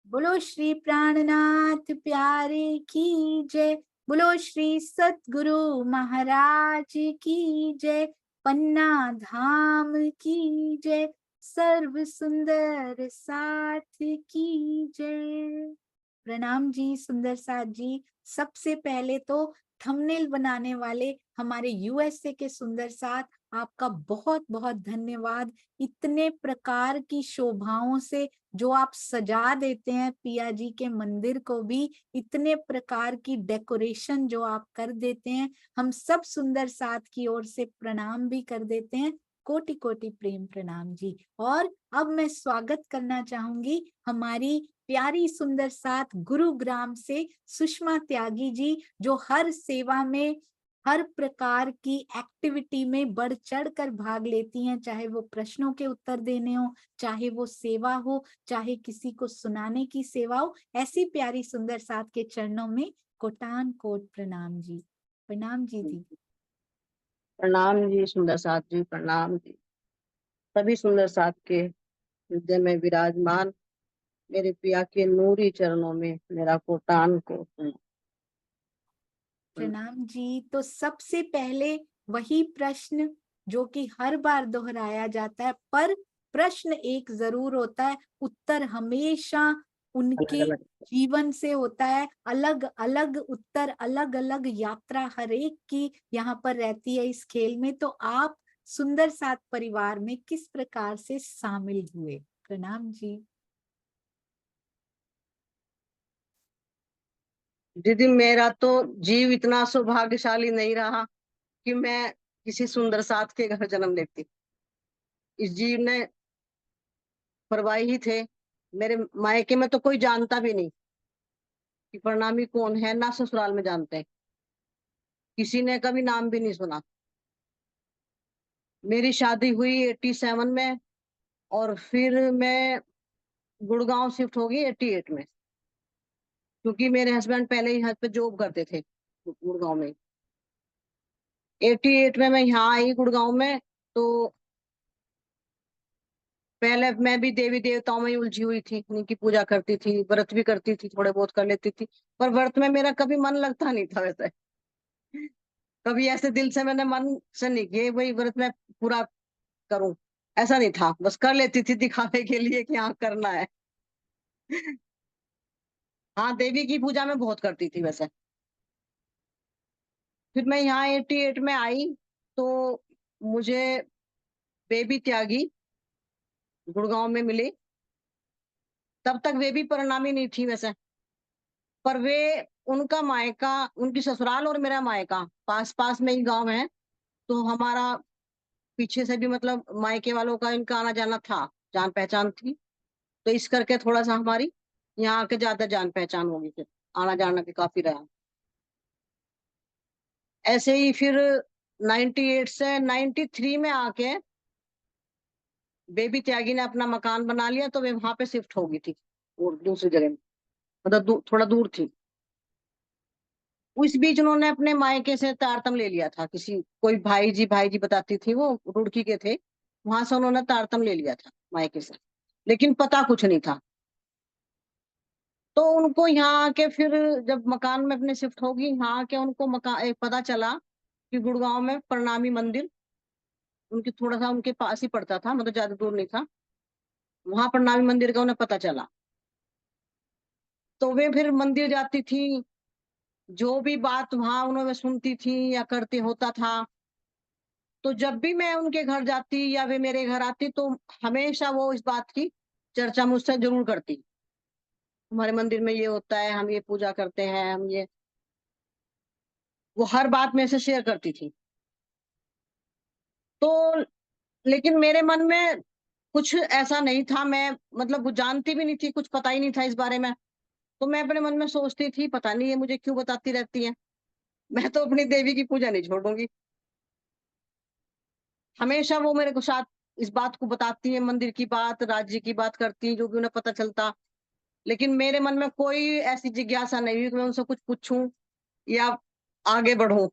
बोलो श्री प्राणनाथ प्यारे की जय। बोलो श्री सतगुरु महाराज की जय। पन्ना धाम की जय। सर्व सुंदर साथ की जय। प्रणाम जी सुंदर साथ जी। सबसे पहले तो थंबनेल बनाने वाले हमारे यूएसए के सुंदर साथ, आपका बहुत बहुत धन्यवाद। इतने प्रकार की शोभाओं से जो आप सजा देते हैं पिया जी के मंदिर को भी, इतने प्रकार की डेकोरेशन जो आप कर देते हैं, हम सब सुंदर साथ की ओर से प्रणाम भी कर देते हैं। कोटि कोटि प्रेम प्रणाम जी। और अब मैं स्वागत करना चाहूंगी हमारी प्यारी सुंदर साथ गुरुग्राम से सुषमा त्यागी जी, जो हर सेवा में, हर प्रकार की एक्टिविटी में बढ़ चढ़ कर भाग लेती हैं, चाहे वो प्रश्नों के उत्तर देने हो, चाहे वो सेवा हो, चाहे किसी को सुनाने की सेवा हो। ऐसी प्यारी सुंदर साथ के चरणों में कोटान कोट प्रणाम जी। प्रणाम जी दी। प्रणाम जी सुंदर साथ जी, प्रणाम जी। सभी सुंदर साथ के हृदय में विराजमान मेरे पिया के नूरी चरणों में मेरा कोटान को प्रणाम जी। तो सबसे पहले वही प्रश्न जो कि हर बार दोहराया जाता है, पर प्रश्न एक जरूर होता है, उत्तर हमेशा अलग उनके अलग। जीवन से होता है। अलग अलग उत्तर, अलग अलग यात्रा हर एक की यहाँ पर रहती है इस खेल में। तो आप सुंदर साथ परिवार में किस प्रकार से शामिल हुए? प्रणाम जी। दीदी, मेरा तो जीव इतना सौभाग्यशाली नहीं रहा कि मैं किसी सुंदर साथ के घर जन्म लेती। इस जीव ने परवाही ही थे। मेरे मायके में तो कोई जानता भी नहीं कि प्रणामी कौन है, ना ससुराल में जानते हैं। किसी ने कभी नाम भी नहीं सुना। मेरी शादी हुई 87 में, और फिर मैं गुड़गांव शिफ्ट हो गई 88 में, क्योंकि मेरे हस्बैंड पहले ही यहाँ पे जॉब करते थे गुड़गांव में। 88 में मैं यहाँ आई गुड़गांव में। तो पहले मैं भी देवी देवताओं में ही उलझी हुई थी, उनकी पूजा करती थी, व्रत भी करती थी, थोड़े बहुत कर लेती थी। पर व्रत में मेरा कभी मन लगता नहीं था वैसे। कभी ऐसे दिल से मैंने मन से नहीं किए वही व्रत में पूरा करूं, ऐसा नहीं था। बस कर लेती थी दिखावे के लिए कि हाँ करना है। हाँ, देवी की पूजा में बहुत करती थी वैसे। फिर मैं यहाँ 88 में आई तो मुझे बेबी त्यागी गुड़गांव में मिली। तब तक वे भी परिणामी नहीं थी वैसे, पर वे, उनका मायका, उनकी ससुराल और मेरा मायका पास पास में ही गांव है। तो हमारा पीछे से भी मतलब मायके वालों का इनका आना जाना था, जान पहचान थी। तो इस करके थोड़ा सा हमारी यहाँ आके ज्यादा जान पहचान होगी, फिर आना जाना भी काफी रहा। ऐसे ही फिर 98 से 93 में आके बेबी त्यागी ने अपना मकान बना लिया, तो वे वहां पे शिफ्ट हो गई थी और दूसरी जगह में, मतलब थोड़ा दूर थी। उस बीच उन्होंने अपने मायके से तारतम ले लिया था, किसी कोई भाई जी बताती थी, वो रुड़की के थे। वहां से उन्होंने तारतम ले लिया था मायके से, लेकिन पता कुछ नहीं था। तो उनको यहाँ आके फिर जब मकान में अपने शिफ्ट होगी, यहाँ आके उनको मकान पता चला कि गुड़गांव में प्रणामी मंदिर उनके थोड़ा सा उनके पास ही पड़ता था, मतलब ज्यादा दूर नहीं था। वहां प्रणामी मंदिर का उन्हें पता चला। तो वे फिर मंदिर जाती थी, जो भी बात वहां उन्होंने सुनती थी या करते होता था। तो जब भी मैं उनके घर जाती या वे मेरे घर आती, तो हमेशा वो इस बात की चर्चा मुझसे जरूर करती। हमारे मंदिर में ये होता है, हम ये पूजा करते हैं, हम ये, वो हर बात में से शेयर करती थी। तो लेकिन मेरे मन में कुछ ऐसा नहीं था, मैं मतलब वो जानती भी नहीं थी, कुछ पता ही नहीं था इस बारे में। तो मैं अपने मन में सोचती थी, पता नहीं ये मुझे क्यों बताती रहती है, मैं तो अपनी देवी की पूजा नहीं छोड़ूंगी। हमेशा वो मेरे को साथ इस बात को बताती है, मंदिर की बात, राज्य की बात करती है, जो भी उन्हें पता चलता। लेकिन मेरे मन में कोई ऐसी जिज्ञासा नहीं हुई कि मैं उनसे कुछ पूछूं या आगे बढ़ूं।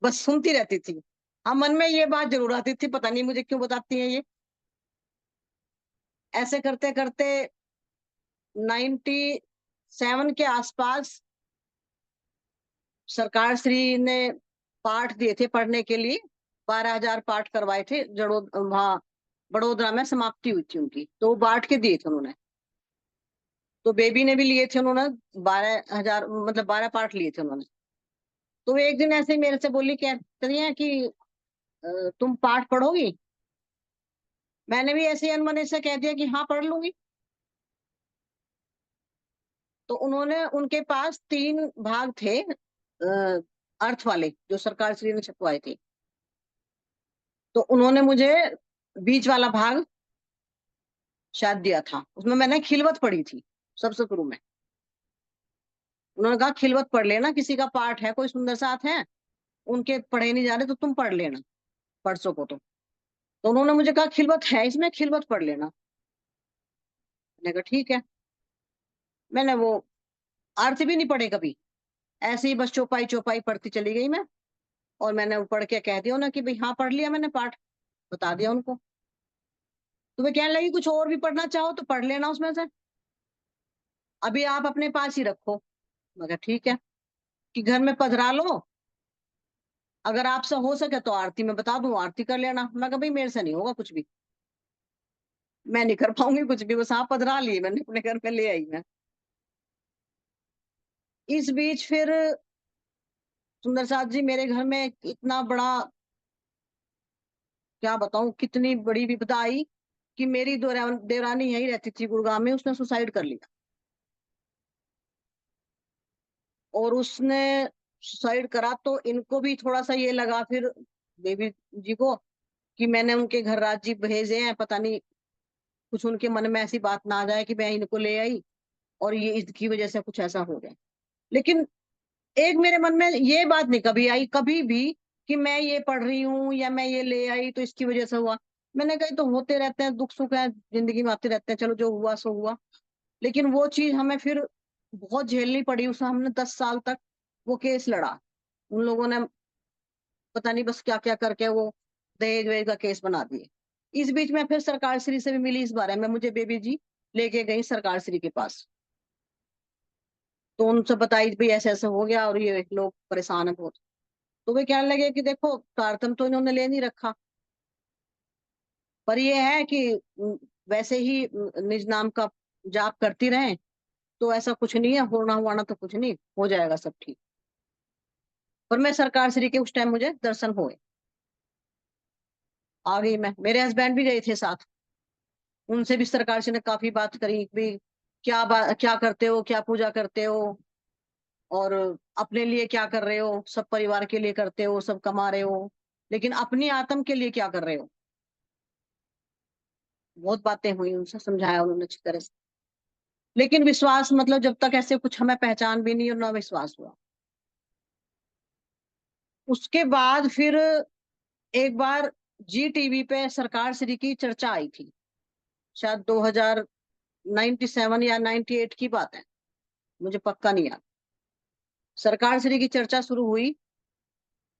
बस सुनती रहती थी। हाँ, मन में ये बात जरूर आती थी, पता नहीं मुझे क्यों बताती है ये। ऐसे करते करते 97 के आसपास सरकार श्री ने पाठ दिए थे पढ़ने के लिए। 12,000 पाठ करवाए थे, वहाँ बड़ोदरा में समाप्ति हुई थी उनकी, तो वो बांट के दिए थे उन्होंने। तो बेबी ने भी लिए थे उन्होंने, 12,000 मतलब 12 पाठ लिए थे उन्होंने। तो वो एक दिन ऐसे ही मेरे से बोली, कहती है कि तुम पाठ पढ़ोगी? मैंने भी ऐसे ही अनमने से कह दिया कि हाँ पढ़ लूंगी। तो उन्होंने, उनके पास 3 भाग थे अर्थ वाले, जो सरकार श्री ने छपवाए थे। तो उन्होंने मुझे बीच वाला भाग शायद दिया था, उसमें मैंने खिलवत पढ़ी थी सबसे शुरू में। उन्होंने कहा खिलवत पढ़ लेना, किसी का पाठ है, कोई सुंदर साथ है, उनके पढ़े नहीं जा रहे तो तुम पढ़ लेना, पढ़ सको तो उन्होंने मुझे कहा खिलवत है इसमें, खिलवत पढ़ लेना। मैंने कहा ठीक है। मैंने वो अर्थ भी नहीं पढ़े कभी, ऐसे ही बस चौपाई चौपाई पढ़ती चली गई मैं। और मैंने वो पढ़ के कह दिया ना कि भाई हाँ पढ़ लिया मैंने पाठ, बता दिया उनको। तो वे कहने लगी कुछ और भी पढ़ना चाहो तो पढ़ लेना उसमें से, अभी आप अपने पास ही रखो। मैं कहा ठीक है, कि घर में पधरा लो, अगर आपसे हो सके तो आरती में बता दूं, आरती कर लेना। मैं कहा भाई मेरे से नहीं होगा कुछ भी, मैं नहीं कर पाऊंगी कुछ भी, बस आप पधरा लिए, मैंने अपने घर में ले आई मैं। इस बीच फिर सुंदर साथ जी मेरे घर में इतना बड़ा, क्या बताऊं, कितनी बड़ी विपदा आई कि मेरी देवरानी यही रहती थी गुड़गांव में, उसने सुसाइड कर लिया। और उसने सुसाइड करा तो इनको भी थोड़ा सा ये लगा फिर, बेबी जी को, कि मैंने उनके घर राज्य भेजे हैं, पता नहीं कुछ उनके मन में ऐसी बात ना आ जाए कि मैं इनको ले आई और ये इसकी वजह से कुछ ऐसा हो जाए। लेकिन एक मेरे मन में ये बात नहीं कभी आई कभी भी कि मैं ये पढ़ रही हूँ या मैं ये ले आई तो इसकी वजह से हुआ। मैंने कहा तो होते रहते हैं, दुख सुख है, जिंदगी में आते रहते हैं, चलो जो हुआ सो हुआ। लेकिन वो चीज हमें फिर बहुत झेलनी पड़ी, उसे हमने 10 साल तक वो केस लड़ा। उन लोगों ने पता नहीं बस क्या क्या करके वो दहेज वहेज का केस बना दिए। इस बीच में फिर सरकार श्री से भी मिली इस बारे में, मुझे बेबी जी लेके गई सरकार श्री के पास। तो उनसे बताई भी ऐसे ऐसे हो गया और ये लोग परेशान है बहुत। तो वे कहने लगे कि देखो तारतम तो इन्होंने ले नहीं रखा, पर ये है कि वैसे ही निज नाम का जाप करती रहें तो ऐसा कुछ नहीं है, होना हुआना तो कुछ नहीं, हो जाएगा सब ठीक। पर मैं सरकार श्री के उस टाइम मुझे दर्शन हुए, आ गई मैं, मेरे हस्बैंड भी गए थे साथ। उनसे भी सरकार श्री ने काफी बात करी भी, क्या करते हो, क्या पूजा करते हो, और अपने लिए क्या कर रहे हो, सब परिवार के लिए करते हो, सब कमा रहे हो, लेकिन अपनी आत्म के लिए क्या कर रहे हो। बहुत बातें हुई, उनसे समझाया उन्होंने अच्छी तरह से। लेकिन विश्वास मतलब जब तक ऐसे कुछ हमें पहचान भी नहीं और ना विश्वास हुआ। उसके बाद फिर एक बार जी टीवी पे सरकार श्री की चर्चा आई थी, शायद 2097 या 98 की बात है, मुझे पक्का नहीं याद। सरकार श्री की चर्चा शुरू हुई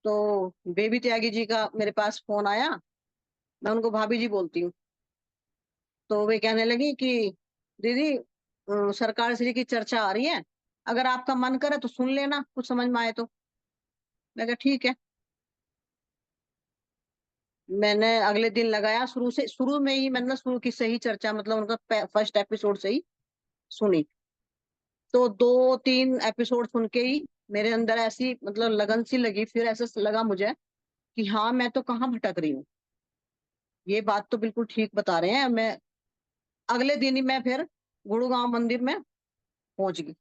तो बेबी त्यागी जी का मेरे पास फोन आया, मैं उनको भाभी जी बोलती हूँ। तो वे कहने लगी कि दीदी सरकार श्री की चर्चा आ रही है, अगर आपका मन करे तो सुन लेना, कुछ समझ में आए तो। मैं कहा ठीक है। मैंने अगले दिन लगाया, शुरू में ही मैंने शुरू की सही चर्चा, मतलब उनका फर्स्ट एपिसोड से ही सुनी। तो 2-3 एपिसोड सुन के ही मेरे अंदर ऐसी मतलब लगन सी लगी, फिर ऐसा लगा मुझे कि हाँ मैं तो कहाँ भटक रही हूँ, ये बात तो बिल्कुल ठीक बता रहे हैं। मैं अगले दिन ही मैं फिर गुड़गांव मंदिर में पहुंच गई।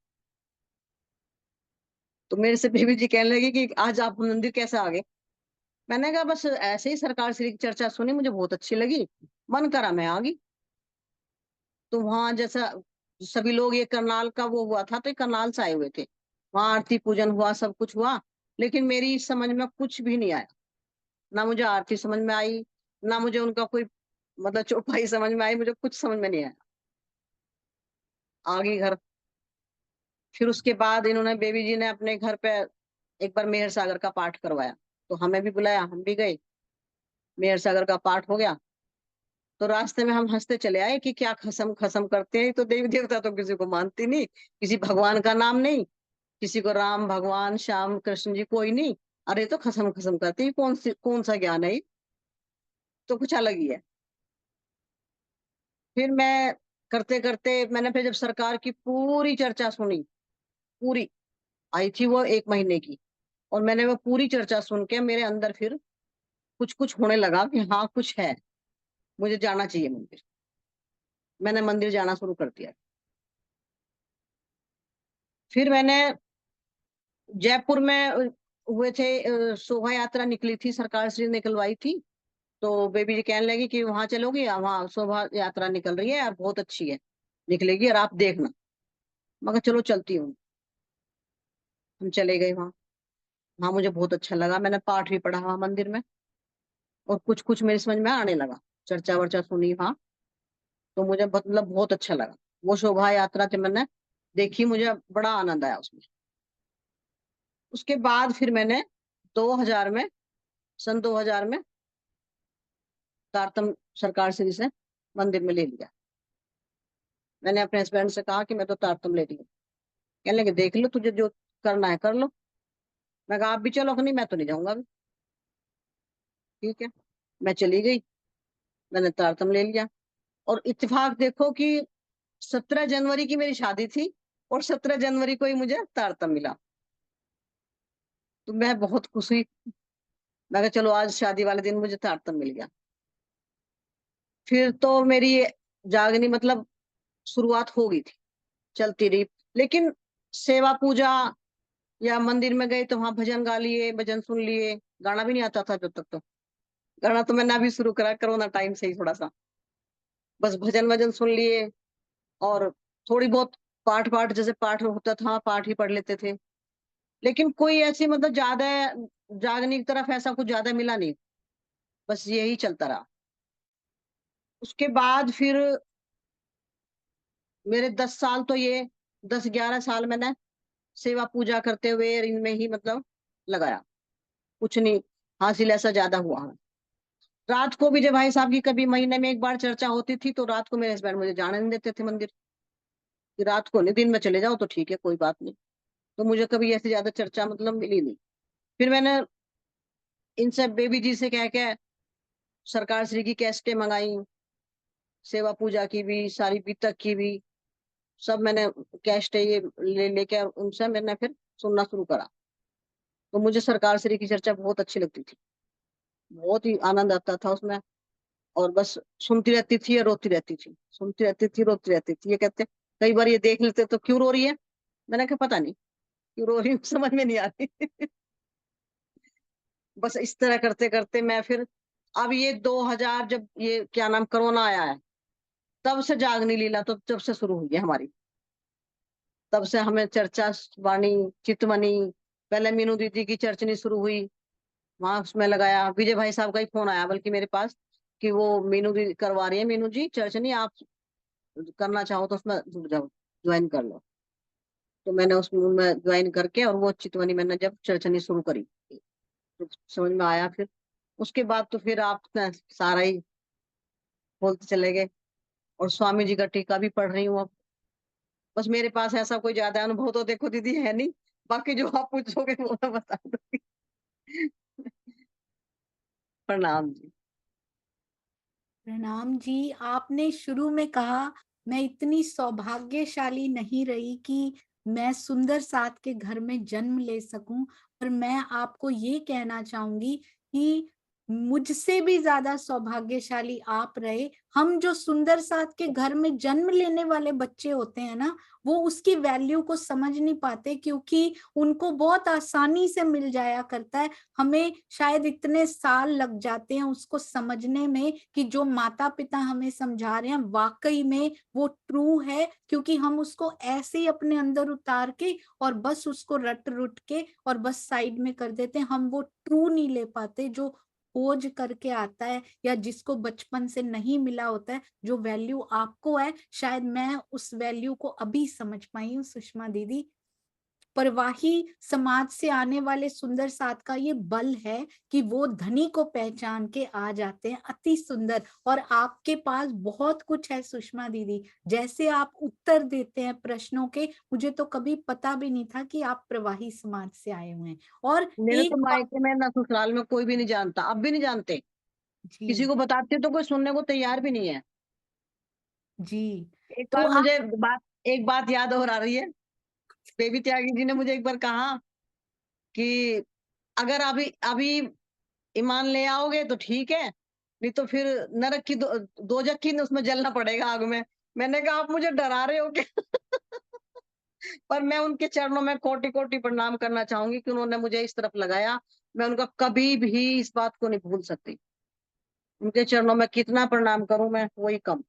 तो मेरे से बेबी जी कहने लगी कि आज आप मंदिर कैसे आ गए। मैंने कहा बस ऐसे ही सरकार श्री की चर्चा सुनी, मुझे बहुत अच्छी लगी, मन करा मैं आ गई। तो वहां जैसा सभी लोग, ये करनाल का वो हुआ था तो ये करनाल से आए हुए थे, वहां आरती पूजन हुआ, सब कुछ हुआ। लेकिन मेरी इस समझ में कुछ भी नहीं आया, ना मुझे आरती समझ में आई, ना मुझे उनका कोई मतलब चौपाई समझ में आई, मुझे कुछ समझ में नहीं आया। आ गई घर। फिर उसके बाद इन्होंने, बेबी जी ने अपने घर पे एक बार मेहर सागर का पाठ करवाया, तो हमें भी बुलाया, हम भी गए, मेहर सागर का पाठ हो गया। तो रास्ते में हम हंसते चले आए कि क्या खसम खसम करते हैं, तो देवी देवता तो किसी को मानती नहीं, किसी भगवान का नाम नहीं, किसी को राम भगवान श्याम कृष्ण जी कोई नहीं। अरे तो खसम खसम करते हैं, कौन सा ज्ञान है ये? तो कुछ अलग ही है। फिर मैं करते करते मैंने फिर जब सरकार की पूरी चर्चा सुनी, पूरी आई थी वो 1 महीने की, और मैंने वो पूरी चर्चा सुन के मेरे अंदर फिर कुछ कुछ होने लगा कि हाँ कुछ है, मुझे जाना चाहिए मंदिर। मैंने मंदिर जाना शुरू कर दिया। फिर मैंने जयपुर में हुए थे, शोभा यात्रा निकली थी, सरकार से निकलवाई थी। तो बेबी जी कहने लगी कि वहां चलोगी, वहां शोभा यात्रा निकल रही है और बहुत अच्छी है, निकलेगी और आप देखना। मगर चलो चलती हूँ। हम चले गए वहां। वहां मुझे बहुत अच्छा लगा, मैंने पाठ भी पढ़ा वहां मंदिर में, और कुछ कुछ मेरे समझ में आने लगा। चर्चा वर्चा सुनी वहां, तो मुझे मतलब बहुत अच्छा लगा। वो शोभा यात्रा जब मैंने देखी, मुझे बड़ा आनंद आया उसमें। उसके बाद फिर मैंने 2000 में, सन 2000 में तारतम सरकार श्री से मंदिर में ले लिया। मैंने अपने हस्बैंड से कहा कि मैं तो तारतम ले रही हूँ। कहने लगे देख लो, तुझे जो करना है कर लो। मैं कहा आप भी चलो। नहीं, मैं तो नहीं जाऊंगा अभी। ठीक है, मैं चली गई, मैंने तारतम ले लिया। और इत्तेफाक देखो कि 17 जनवरी की मेरी शादी थी, और 17 जनवरी को ही मुझे तारतम मिला। तो मैं बहुत खुश हुई। मैं कहा चलो आज शादी वाले दिन मुझे तारतम मिल गया। फिर तो मेरी जागनी मतलब शुरुआत हो गई थी, चलती रही। लेकिन सेवा पूजा या मंदिर में गए तो वहां भजन गा लिए, भजन सुन लिए। गाना भी नहीं आता था जब तक तो। गाना तो मैंने अभी शुरू करा, कोरोना टाइम से ही थोड़ा सा। बस भजन वजन सुन लिए, और थोड़ी बहुत पाठ पाठ जैसे पाठ होता था, पाठ ही पढ़ लेते थे। लेकिन कोई ऐसी मतलब ज्यादा जागने की तरफ ऐसा कुछ ज्यादा मिला नहीं। बस यही चलता रहा। उसके बाद फिर मेरे 10 साल तो ये 10-11 साल मैंने सेवा पूजा करते हुए इनमें ही मतलब लगाया। कुछ नहीं हासिल ऐसा ज्यादा हुआ है। रात को भी जब भाई साहब की कभी महीने में एक बार चर्चा होती थी, तो रात को मेरे हस्बैंड मुझे जाने नहीं देते थे मंदिर। कि रात को नहीं, दिन में चले जाओ तो ठीक है, कोई बात नहीं। तो मुझे कभी ऐसी ज्यादा चर्चा मतलब मिली नहीं। फिर मैंने इनसे बेबी जी से कह के सरकार श्री की कैसेटें मंगाई, सेवा पूजा की भी, सारी बीतक की भी। सब मैंने कैसेटें ये ले लेके उनसे मैंने फिर सुनना शुरू करा। तो मुझे सरकार श्री की चर्चा बहुत अच्छी लगती थी, बहुत ही आनंद आता था उसमें। और बस सुनती रहती थी या रोती रहती थी, सुनती रहती थी रोती रहती थी। ये कहते कई बार ये देख लेते तो क्यों रो रही है। मैंने कहा पता नहीं क्यों रो रही हूँ, समझ में नहीं आ रही। बस इस तरह करते करते मैं फिर, अब ये 2000 जब ये क्या नाम कोरोना आया है, तब से जागनी लीला तो जब से शुरू हुई है हमारी। तब से हमें चर्चा वाणी, चितवनी, पहले मीनू दीदी की चर्चनी शुरू हुई, वहां उसमें लगाया। विजय भाई साहब का ही फोन आया बल्कि मेरे पास, कि वो मीनू दीदी करवा रही है, मीनू जी चर्चनी, आप करना चाहो तो उसमें जुड़ जाओ, ज्वाइन कर लो। तो मैंने उसमें ज्वाइन करके, और वो चितवनी मैंने जब चर्चनी शुरू करी तो समझ में आया। फिर उसके बाद तो फिर आप सारा ही बोलते चले गए। और स्वामी जी का टीका भी पढ़ रही हूँ अब। बस मेरे पास ऐसा कोई ज्यादा अनुभव तो देखो दीदी है नहीं, बाकी जो आप पूछोगे वो मैं बता दूंगी। प्रणाम जी। प्रणाम जी। आपने शुरू में कहा मैं इतनी सौभाग्यशाली नहीं रही कि मैं सुंदर साथ के घर में जन्म ले सकूं, पर मैं आपको ये कहना चाहूंगी कि मुझसे भी ज्यादा सौभाग्यशाली आप रहे। हम जो सुंदर साथ के घर में जन्म लेने वाले बच्चे होते हैं ना, वो उसकी वैल्यू को समझ नहीं पाते, क्योंकि उनको बहुत आसानी से मिल जाया करता है। हमें शायद इतने साल लग जाते हैं उसको समझने में कि जो माता पिता हमें समझा रहे हैं वाकई में वो ट्रू है, क्योंकि हम उसको ऐसे ही अपने अंदर उतार के और बस उसको रट रुट के और बस साइड में कर देते हैं। हम वो ट्रू नहीं ले पाते जो खोज करके आता है या जिसको बचपन से नहीं मिला होता है। जो वैल्यू आपको है, शायद मैं उस वैल्यू को अभी समझ पाई हूँ सुषमा दीदी। प्रवाही समाज से आने वाले सुंदर साथ का ये बल है कि वो धनी को पहचान के आ जाते हैं। अति सुंदर। और आपके पास बहुत कुछ है सुषमा दीदी, जैसे आप उत्तर देते हैं प्रश्नों के, मुझे तो कभी पता भी नहीं था कि आप प्रवाही समाज से आए हुए हैं। और मेरे तो एक बात मायके में ना ससुराल में कोई भी नहीं जानता, अब भी नहीं जानते। किसी जी को बताती हूँ तो कोई सुनने को तैयार भी नहीं है। जी। एक तो बार आप मुझे एक बात याद और आ रही है। बेबी त्यागी जी ने मुझे एक बार कहा कि अगर अभी अभी ईमान ले आओगे तो ठीक है, नहीं तो फिर नरक की दोजख की उसमें जलना पड़ेगा आग में। मैंने कहा आप मुझे डरा रहे हो क्या? पर मैं उनके चरणों में कोटि कोटि प्रणाम करना चाहूंगी कि उन्होंने मुझे इस तरफ लगाया। मैं उनका कभी भी इस बात को नहीं भूल सकती। उनके चरणों में कितना प्रणाम करूं मैं, वही कम।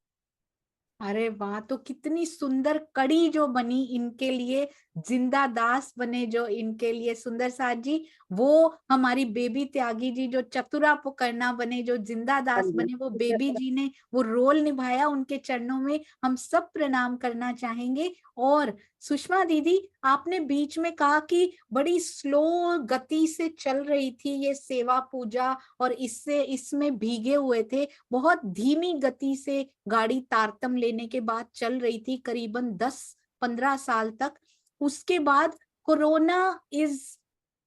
अरे वाह, तो कितनी सुंदर कड़ी जो बनी इनके लिए, जिंदा दास बने जो इनके लिए सुंदर साथ जी। वो हमारी बेबी त्यागी जी जो चतुरा पुकरना बने, जो जिंदा हाँ दास जी। बने, वो बेबी जी ने वो रोल निभाया। उनके चरणों में हम सब प्रणाम करना चाहेंगे। और सुषमा दीदी, आपने बीच में कहा कि बड़ी स्लो गति से चल रही थी ये सेवा पूजा, और इससे इसमें भीगे हुए थे। बहुत धीमी गति से गाड़ी तारतम लेने के बाद चल रही थी करीबन 10-15 साल तक। उसके बाद कोरोना इज,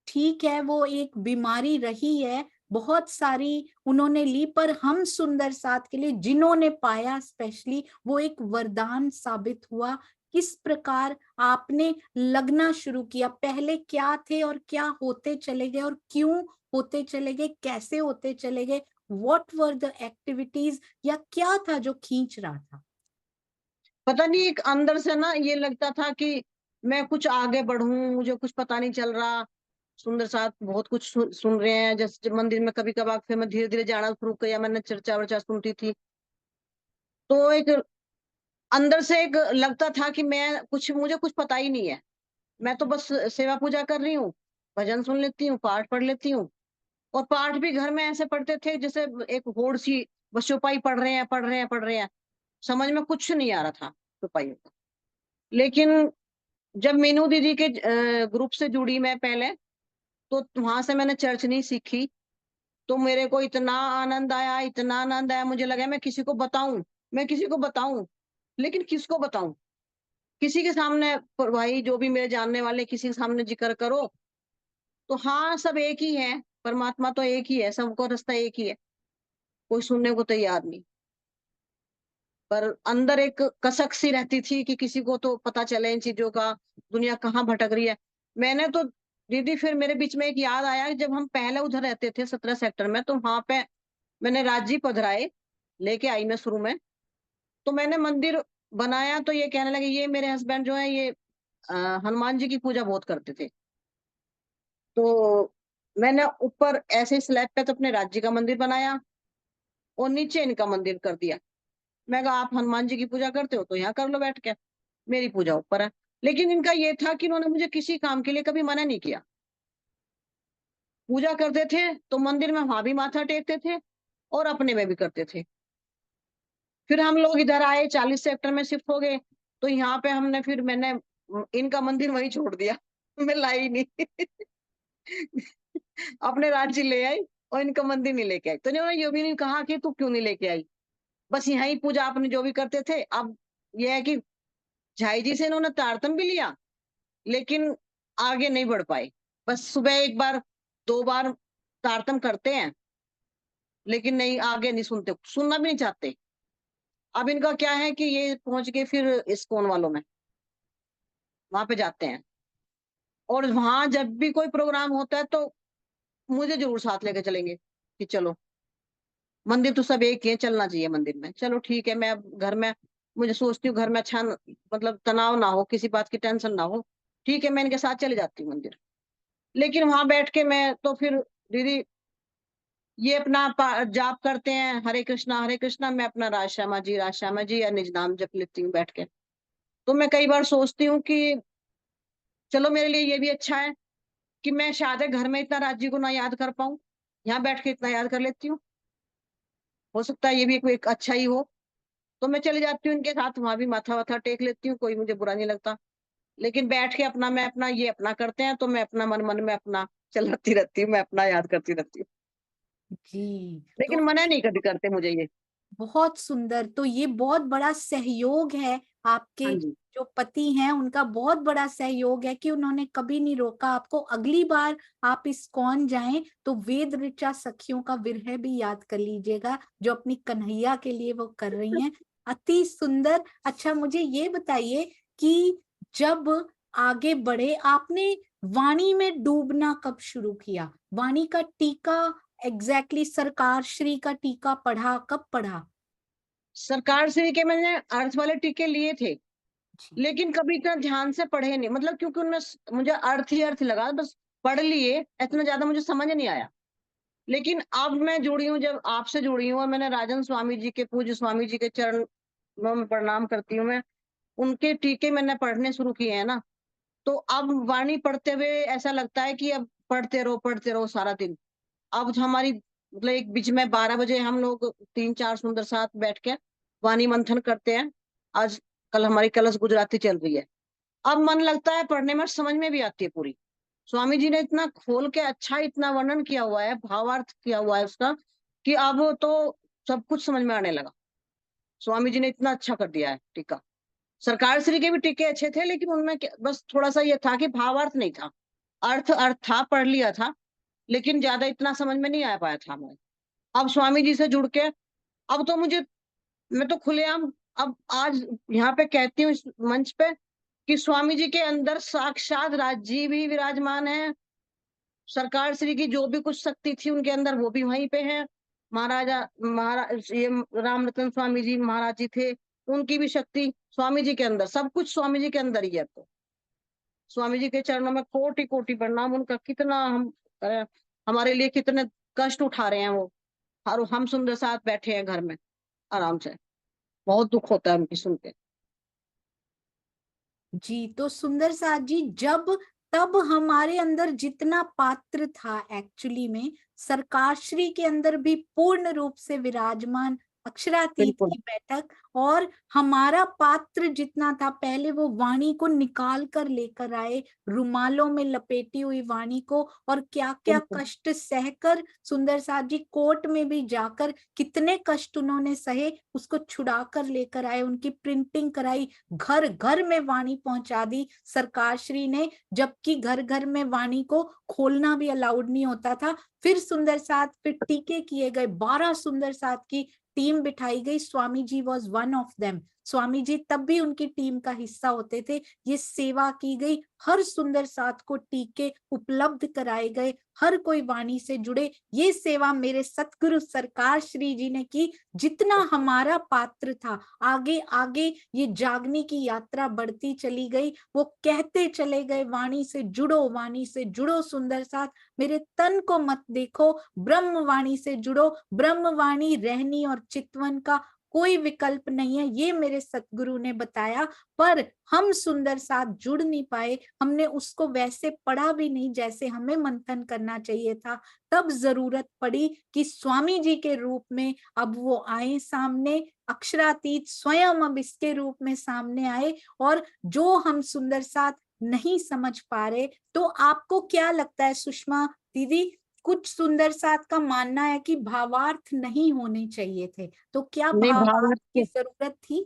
ठीक है वो एक बीमारी रही है, बहुत सारी उन्होंने ली, पर हम सुंदर साथ के लिए जिन्होंने पाया स्पेशली, वो एक वरदान साबित हुआ। किस प्रकार आपने लगना शुरू किया, पहले क्या थे और क्या होते चले गए, और क्यों होते चले गए, कैसे होते चले गए, व्हाट वर द एक्टिविटीज, या क्या था जो खींच रहा था? पता नहीं, एक अंदर से ना ये लगता था कि मैं कुछ आगे बढ़ूं, मुझे कुछ पता नहीं चल रहा। सुंदर साथ बहुत कुछ सुन रहे हैं, जैसे जब मंदिर में कभी कभार, फिर मैं धीरे धीरे जाना शुरू किया, मैंने चर्चा वर्चा सुनती थी। तो एक अंदर से एक लगता था कि मैं कुछ, मुझे कुछ पता ही नहीं है। मैं तो बस सेवा पूजा कर रही हूँ, भजन सुन लेती हूँ, पाठ पढ़ लेती हूँ। और पाठ भी घर में ऐसे पढ़ते थे जैसे एक होड़ सी, बस चौपाई पढ़ रहे हैं, पढ़ रहे हैं, पढ़ रहे हैं। समझ में कुछ नहीं आ रहा था चौपाइयों का। लेकिन जब मीनू दीदी के ग्रुप से जुड़ी मैं पहले, तो वहां से मैंने चर्च नहीं सीखी। तो मेरे को इतना आनंद आया, इतना आनंद आया, मुझे लगा मैं किसी को बताऊं, मैं किसी को बताऊं। लेकिन किसको बताऊं? किसी के सामने, पर भाई जो भी मेरे जानने वाले, किसी के सामने जिक्र करो तो हाँ सब एक ही है, परमात्मा तो एक ही है, सबको रास्ता एक ही है। कोई सुनने को तैयार नहीं। पर अंदर एक कसक सी रहती थी कि किसी को तो पता चले इन चीजों का, दुनिया कहाँ भटक रही है। मैंने तो दीदी, फिर मेरे बीच में एक याद आया, जब हम पहले उधर रहते थे 17 सेक्टर में, तो वहां पे मैंने राजी पधराए लेके आई मैं शुरू में। तो मैंने मंदिर बनाया, तो ये कहने लगे, ये मेरे हस्बैंड जो है ये हनुमान जी की पूजा बहुत करते थे। तो मैंने ऊपर ऐसे स्लैब पे तो अपने राज्य का मंदिर बनाया, और नीचे इनका मंदिर कर दिया। मैं कहा आप हनुमान जी की पूजा करते हो तो यहाँ कर लो बैठ के, मेरी पूजा ऊपर है। लेकिन इनका ये था कि इन्होंने मुझे किसी काम के लिए कभी मना नहीं किया। पूजा करते थे तो मंदिर में वहां भी माथा टेकते थे, और अपने में भी करते थे। फिर हम लोग इधर आए, 40 सेक्टर में शिफ्ट हो गए। तो यहाँ पे हमने, फिर मैंने इनका मंदिर वहीं छोड़ दिया। मैं लाई नहीं। अपने राज्य ले आई, और इनका मंदिर नहीं लेके आई। तो इन्होंने ये भी नहीं कहा कि तू क्यों नहीं लेके आई, बस यहाँ ही पूजा अपने जो भी करते थे। अब ये है कि झाई जी से इन्होंने तारतम भी लिया, लेकिन आगे नहीं बढ़ पाए। बस सुबह एक बार, 2 बार तारतम करते हैं, लेकिन नहीं, आगे नहीं सुनते, सुनना भी नहीं चाहते। अब इनका क्या है कि ये पहुंच गए फिर इस्कॉन वालों में, वहां पे जाते हैं। और वहां जब भी कोई प्रोग्राम होता है तो मुझे जरूर साथ लेके चलेंगे कि चलो, मंदिर तो सब एक ही है, चलना चाहिए मंदिर में। चलो ठीक है, मैं अब घर में, मुझे सोचती हूँ घर में अच्छा मतलब तनाव ना हो, किसी बात की टेंशन ना हो, ठीक है मैं इनके साथ चले जाती हूँ मंदिर। लेकिन वहां बैठ के मैं तो फिर दीदी, ये अपना जाप करते हैं, हरे कृष्णा, मैं अपना राज श्यामा जी या निज नाम जप लेती हूँ बैठ के। तो मैं कई बार सोचती हूँ कि चलो मेरे लिए ये भी अच्छा है कि मैं शायद घर में इतना राज जी को ना याद कर पाऊं, यहाँ बैठ के इतना याद कर लेती हूँ। हो सकता है ये भी एक अच्छा ही हो। तो मैं चली जाती हूँ इनके साथ, वहां भी माथा वाथा टेक लेती हूँ, कोई मुझे बुरा नहीं लगता। लेकिन बैठ के अपना मैं अपना ये अपना करते हैं, तो मैं अपना मन मन में अपना चलाती रहती हूँ, मैं अपना याद करती रहती हूँ। जी, तो लेकिन मना नहीं कभी करते मुझे ये। बहुत सुंदर। तो ये बहुत बड़ा सहयोग है, हाँ आपके जी। जो पति हैं उनका बहुत बड़ा सहयोग है कि उन्होंने कभी नहीं रोका आपको। अगली बार आप इस्कॉन जाएं तो वेद ऋचा सखियों का विरह भी याद कर लीजिएगा, जो अपनी कन्हैया के लिए वो कर रही हैं। अति सुंदर। अच्छा, मुझे ये बताइए कि जब आगे बढ़े, आपने वाणी में डूबना कब शुरू किया? वाणी का टीका एग्जैक्टली सरकार श्री का टीका पढ़ा, कब पढ़ा? सरकार से के मैंने अर्थ वाले टीके लिए थे, जी। लेकिन कभी इतना ध्यान से पढ़े नहीं, मतलब क्योंकि उनमें मुझे अर्थ ही अर्थ लगा, बस पढ़ लिए, इतना ज्यादा मुझे समझ नहीं आया। लेकिन अब मैं जुड़ी हूँ, जब आपसे जुड़ी हूँ, और मैंने राजन स्वामी जी के, पूज्य स्वामी जी के चरण में प्रणाम करती हूँ मैं, उनके टीके मैंने पढ़ने शुरू किए हैं ना, तो अब वाणी पढ़ते हुए ऐसा लगता है कि अब पढ़ते रहो सारा दिन। अब जो हमारी मतलब एक बीच में 12 बजे हम लोग 3-4 सुंदर साथ बैठ के वाणी मंथन करते हैं। आज कल हमारी कलश गुजराती चल रही है। अब मन लगता है पढ़ने में, समझ में भी आती है पूरी। स्वामी जी ने इतना खोल के अच्छा इतना वर्णन किया हुआ है, भावार्थ किया हुआ है उसका, कि अब तो सब कुछ समझ में आने लगा। स्वामी जी ने इतना अच्छा कर दिया है टीका। सरकार श्री के भी टीके अच्छे थे, लेकिन उनमें बस थोड़ा सा ये था कि भावार्थ नहीं था। अर्थ अर्थ था, पढ़ लिया था, लेकिन ज्यादा इतना समझ में नहीं आ पाया था हमें। अब स्वामी जी से जुड़ के, अब तो मुझे, मैं तो खुलेआम अब आज यहाँ पे कहती हूँ इस मंच पे, कि स्वामी जी के अंदर साक्षात राज जी भी विराजमान है। सरकार श्री की जो भी कुछ शक्ति थी उनके अंदर, वो भी वहीं पे है। महाराजा महाराज ये राम रतन स्वामी जी महाराज जी थे, उनकी भी शक्ति स्वामी जी के अंदर, सब कुछ स्वामी जी के अंदर ही है। तो स्वामी जी के चरणों में कोटि कोटि प्रणाम, उनका कितना हम करें, हमारे लिए कितने कष्ट उठा रहे हैं वो, और हम सुंदर साथ बैठे हैं घर में आराम से। बहुत दुख होता है उनकी सुन के। जी, तो सुंदर साथ जी, जब तब हमारे अंदर जितना पात्र था एक्चुअली में, सरकाश्री के अंदर भी पूर्ण रूप से विराजमान अक्षरातीत बिल्कुल। की बैठक, और हमारा पात्र जितना था, पहले वो वाणी को निकाल कर लेकर आए, रुमालों में लपेटी हुई वाणी को, और क्या क्या बिल्कुल। कष्ट सहकर सुंदर साथ जी कोर्ट में भी जाकर कितने कष्ट उन्होंने सहे, उसको छुड़ा कर लेकर आए, उनकी प्रिंटिंग कराई, घर घर में वाणी पहुंचा दी सरकार श्री ने, जबकि घर घर में वाणी को खोलना भी अलाउड नहीं होता था। फिर सुंदर साथ, फिर टीके किए गए, 12 सुंदर साथ की टीम बिठाई गई। Swami ji was one of them. Swami ji तब भी उनकी टीम का हिस्सा होते थे। ये सेवा की गई, हर सुंदर साथ को टीके उपलब्ध कराए गए, हर कोई वाणी से जुड़े। ये सेवा मेरे सतगुरु सरकार श्री जी ने की। जितना हमारा पात्र था, आगे आगे ये जागने की यात्रा बढ़ती चली गई। वो कहते चले गए, वाणी से जुड़ो, वाणी से जुड़ो सुंदर साथ, मेरे तन को मत देखो, ब्रह्म वाणी से जुड़ो, ब्रह्म वाणी रहनी और चितवन का कोई विकल्प नहीं है, ये मेरे सतगुरु ने बताया। पर हम सुंदर साथ जुड़ नहीं पाए, हमने उसको वैसे पढ़ा भी नहीं जैसे हमें मंथन करना चाहिए था। तब जरूरत पड़ी कि स्वामी जी के रूप में अब वो आए सामने, अक्षरातीत स्वयं अब इसके रूप में सामने आए, और जो हम सुंदर साथ नहीं समझ पा रहे। तो आपको क्या लगता है सुषमा दीदी, कुछ सुंदर साथ का मानना है कि भावार्थ नहीं होने चाहिए थे, तो क्या नहीं, भावार्थ भावार्थ की जरूरत थी?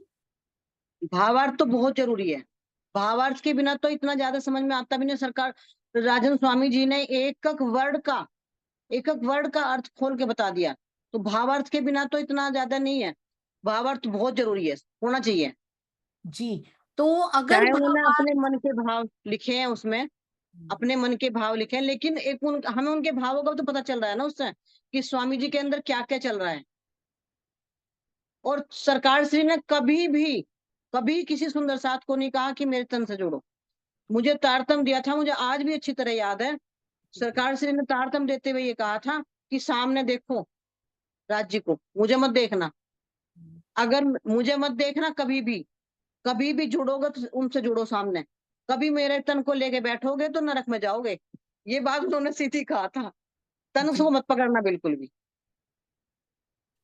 भावार्थ तो बहुत जरूरी है। भावार्थ के बिना तो इतना ज्यादा समझ में आता भी नहीं। सरकार राजन स्वामी जी ने एक एक वर्ड का अर्थ खोल के बता दिया। तो भावार्थ के बिना तो इतना ज्यादा नहीं है। भावार्थ बहुत जरूरी है, होना चाहिए। जी, तो अगर चाहे उन्होंने अपने भावार्थ, मन के भाव लिखे हैं उसमें, अपने मन के भाव लिखे हैं, लेकिन हमें उनके भावों का तो पता चल रहा है ना उससे, कि स्वामी जी के अंदर क्या क्या चल रहा है। और सरकार श्री ने कभी किसी सुंदर साथ को नहीं कहा कि मेरे तन से जोड़ो। मुझे तारतम दिया था, मुझे आज भी अच्छी तरह याद है। सरकार श्री ने तारतम देते हुए ये कहा था कि सामने देखो राज्य को, मुझे मत देखना। अगर मुझे मत देखना, कभी भी जुड़ोगे तो उनसे जुड़ो सामने। कभी मेरे तन को लेके बैठोगे तो नरक में जाओगे। ये बात उन्होंने सीधी कहा था। तन जी को मत पकड़ना बिल्कुल भी।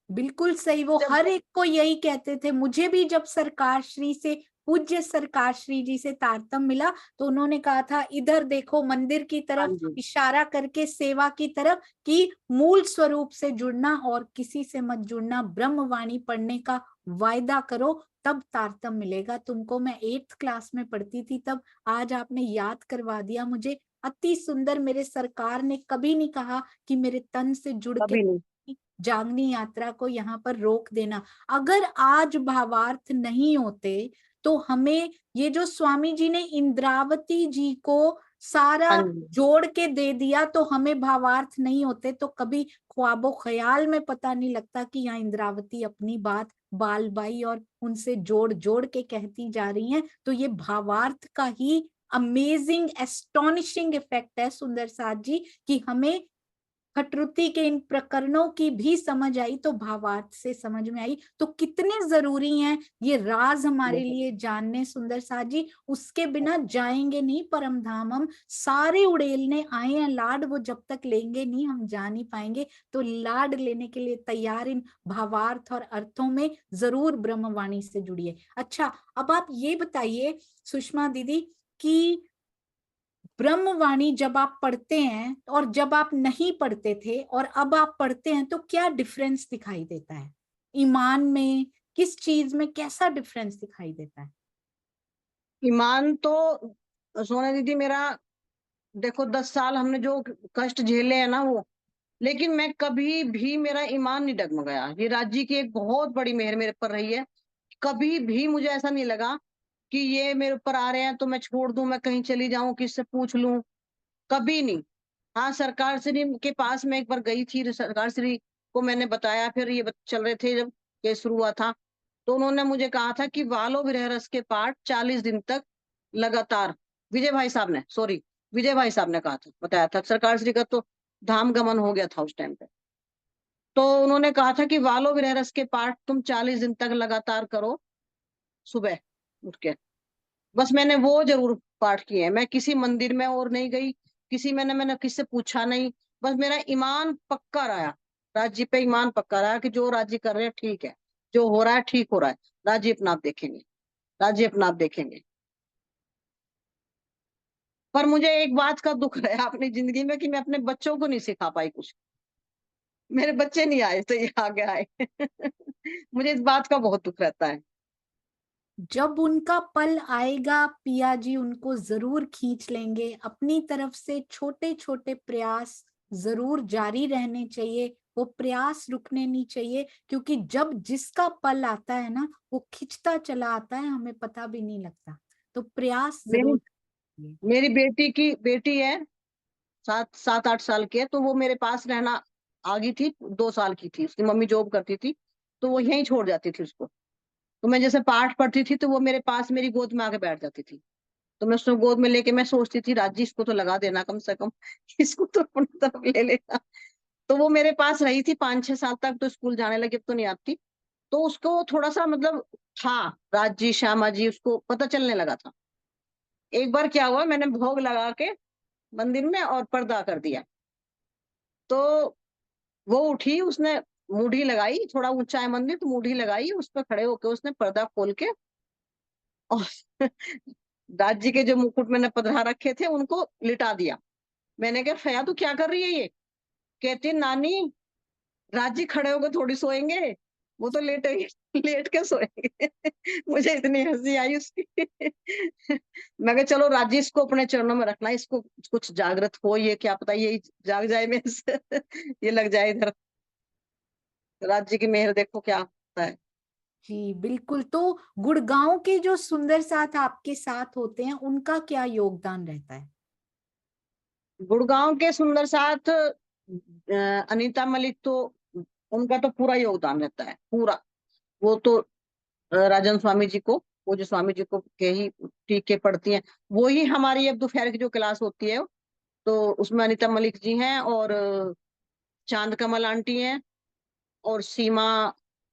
बिल्कुल सही, वो जब हर एक को यही कहते थे। मुझे भी जब सरकार श्री से पूज्य सरकार श्री जी से तारतम्य मिला तो उन्होंने कहा था इधर देखो मंदिर की हाँ तरफ, जी, इशारा करके सेवा की तरफ, कि मूल स्वरूप से जुड़ना और किसी से मत जुड़ना, ब्रह्मवाणी पढ़ने का वायदा करो, तब तारतम्य मिलेगा तुमको। मैं 8th क्लास में पढ़ती थी तब, आज आपने याद करवा दिया मुझे, अति सुंदर। मेरे सरकार ने कभी नहीं कहा कि मेरे तन से जुड़ के कभी नहीं। जागनी यात्रा को यहाँ पर रोक देना। अगर आज भावार्थ नहीं होते तो हमें ये जो स्वामी जी ने इंद्रावती जी को सारा हाँ जी, जोड़ के दे दिया, तो हमें भावार्थ नहीं होते तो कभी ख्वाबो ख्याल में पता नहीं लगता कि यहाँ इंद्रावती अपनी बात बालबाई और उनसे जोड़ जोड़ के कहती जा रही हैं। तो ये भावार्थ का ही अमेजिंग एस्टोनिशिंग इफेक्ट है सुंदर साथ जी, कि हमें खटरुति के इन प्रकरणों की भी समझ आई तो भावार्थ से समझ में आई। तो कितने जरूरी हैं ये राज हमारे बहुत। लिए जानने सुंदर साथ जी। उसके बिना जाएंगे नहीं परम धाम हम, सारे उड़ेलने आए हैं लाड, वो जब तक लेंगे नहीं हम जा नहीं पाएंगे। तो लाड लेने के लिए तैयार इन भावार्थ और अर्थों में जरूर ब्रह्मवाणी से जुड़िए। अच्छा, अब आप ये बताइए सुषमा दीदी कि ब्रह्मवाणी जब आप पढ़ते हैं और जब आप नहीं पढ़ते थे और अब आप पढ़ते हैं तो क्या डिफरेंस दिखाई देता है? ईमान में, किस चीज में कैसा डिफरेंस दिखाई देता है? ईमान तो सोना दीदी मेरा, देखो 10 साल हमने जो कष्ट झेले हैं ना वो, लेकिन मैं कभी भी, मेरा ईमान नहीं डगमगाया। ये राज्य की एक बहुत बड़ी मेहर मेरे पर रही है। कभी भी मुझे ऐसा नहीं लगा कि ये मेरे ऊपर आ रहे हैं तो मैं छोड़ दूं, मैं कहीं चली जाऊं, किससे पूछ लूं, कभी नहीं। हाँ, सरकार श्री के पास मैं एक बार गई थी, सरकार श्री को मैंने बताया, फिर ये चल रहे थे जब केस शुरू हुआ था, तो उन्होंने मुझे कहा था कि वालो विरह रस के पाठ 40 दिन तक लगातार, विजय भाई साहब ने, सॉरी, विजय भाई साहब ने कहा था, बताया था। सरकार श्री का तो धाम गमन हो गया था उस टाइम पे। तो उन्होंने कहा था कि वालो विरह रस के पाठ तुम 40 दिन तक लगातार करो, सुबह उठ के। बस मैंने वो जरूर पाठ किए हैं। मैं किसी मंदिर में और नहीं गई, किसी मैंने किसी से पूछा नहीं। बस मेरा ईमान पक्का रहा, राज्य पे ईमान पक्का रहा कि जो राज्य कर रहे हैं ठीक है, जो हो रहा है ठीक हो रहा है, राज्य अपना आप देखेंगे, राज्य अपना आप देखेंगे। पर मुझे एक बात का दुख रहा अपनी जिंदगी में कि मैं अपने बच्चों को नहीं सिखा पाई कुछ। मेरे बच्चे नहीं आए तो ये आगे आए। मुझे इस बात का बहुत दुख रहता है। जब उनका पल आएगा पिया जी उनको जरूर खींच लेंगे। अपनी तरफ से छोटे छोटे प्रयास जरूर जारी रहने चाहिए, वो प्रयास रुकने नहीं चाहिए, क्योंकि जब जिसका पल आता है ना वो खिंचता चला आता है, हमें पता भी नहीं लगता। तो प्रयास मेरी जरूर करिए। मेरी बेटी है, 7-8 साल की है, तो वो मेरे पास रहना आ गई थी। 2 साल की थी, उसकी मम्मी जॉब करती थी, तो वो यहीं छोड़ जाती थी उसको। तो मैं जैसे पाठ पढ़ती थी तो वो मेरे पास मेरी गोद में आके बैठ जाती थी। तो मैं उसको गोद में लेके मैं सोचती थी राजी इसको तो लगा देना कम से कम, इसको तो अपनी तरफ ले लेना। तो वो मेरे पास रही थी 5-6 साल तक, तो स्कूल जाने लगी, अब तो नहीं आती। तो उसको थोड़ा सा मतलब था, राजी श्यामा जी उसको पता चलने लगा था। एक बार क्या हुआ, मैंने भोग लगा के मंदिर में और पर्दा कर दिया, तो वो उठी, उसने मूढ़ी लगाई, थोड़ा ऊंचा है मंदिर तो मूढ़ी लगाई, उस पर खड़े होकर उसने पर्दा खोल के और दाद जी के जो मुकुट मैंने पधरा रखे थे उनको लिटा दिया। मैंने कहा फया तू क्या कर रही है ये? कहती नानी, राजी खड़े होकर थोड़ी सोएंगे, वो तो लेट लेट के सोएंगे। मुझे इतनी हंसी आई उसकी। मैं कहा चलो राजी इसको अपने चरणों में रखना, इसको कुछ जागृत हो, ये क्या पता ये जाग जाए मेरे से। ये लग जाए इधर। राज्य की मेहर देखो क्या होता है। जी बिल्कुल। तो गुड़गांव के जो सुंदर साथ आपके साथ होते हैं उनका क्या योगदान रहता है? गुड़गांव के सुंदर साथ अनीता मलिक तो, उनका तो पूरा योगदान रहता है पूरा। वो तो राजन स्वामी जी को, वो जो स्वामी जी को के ही टीके पढ़ती हैं, वो ही हमारी अब दोपहर की जो क्लास होती है, तो उसमें अनीता मलिक जी हैं, और चांद कमल आंटी हैं, और सीमा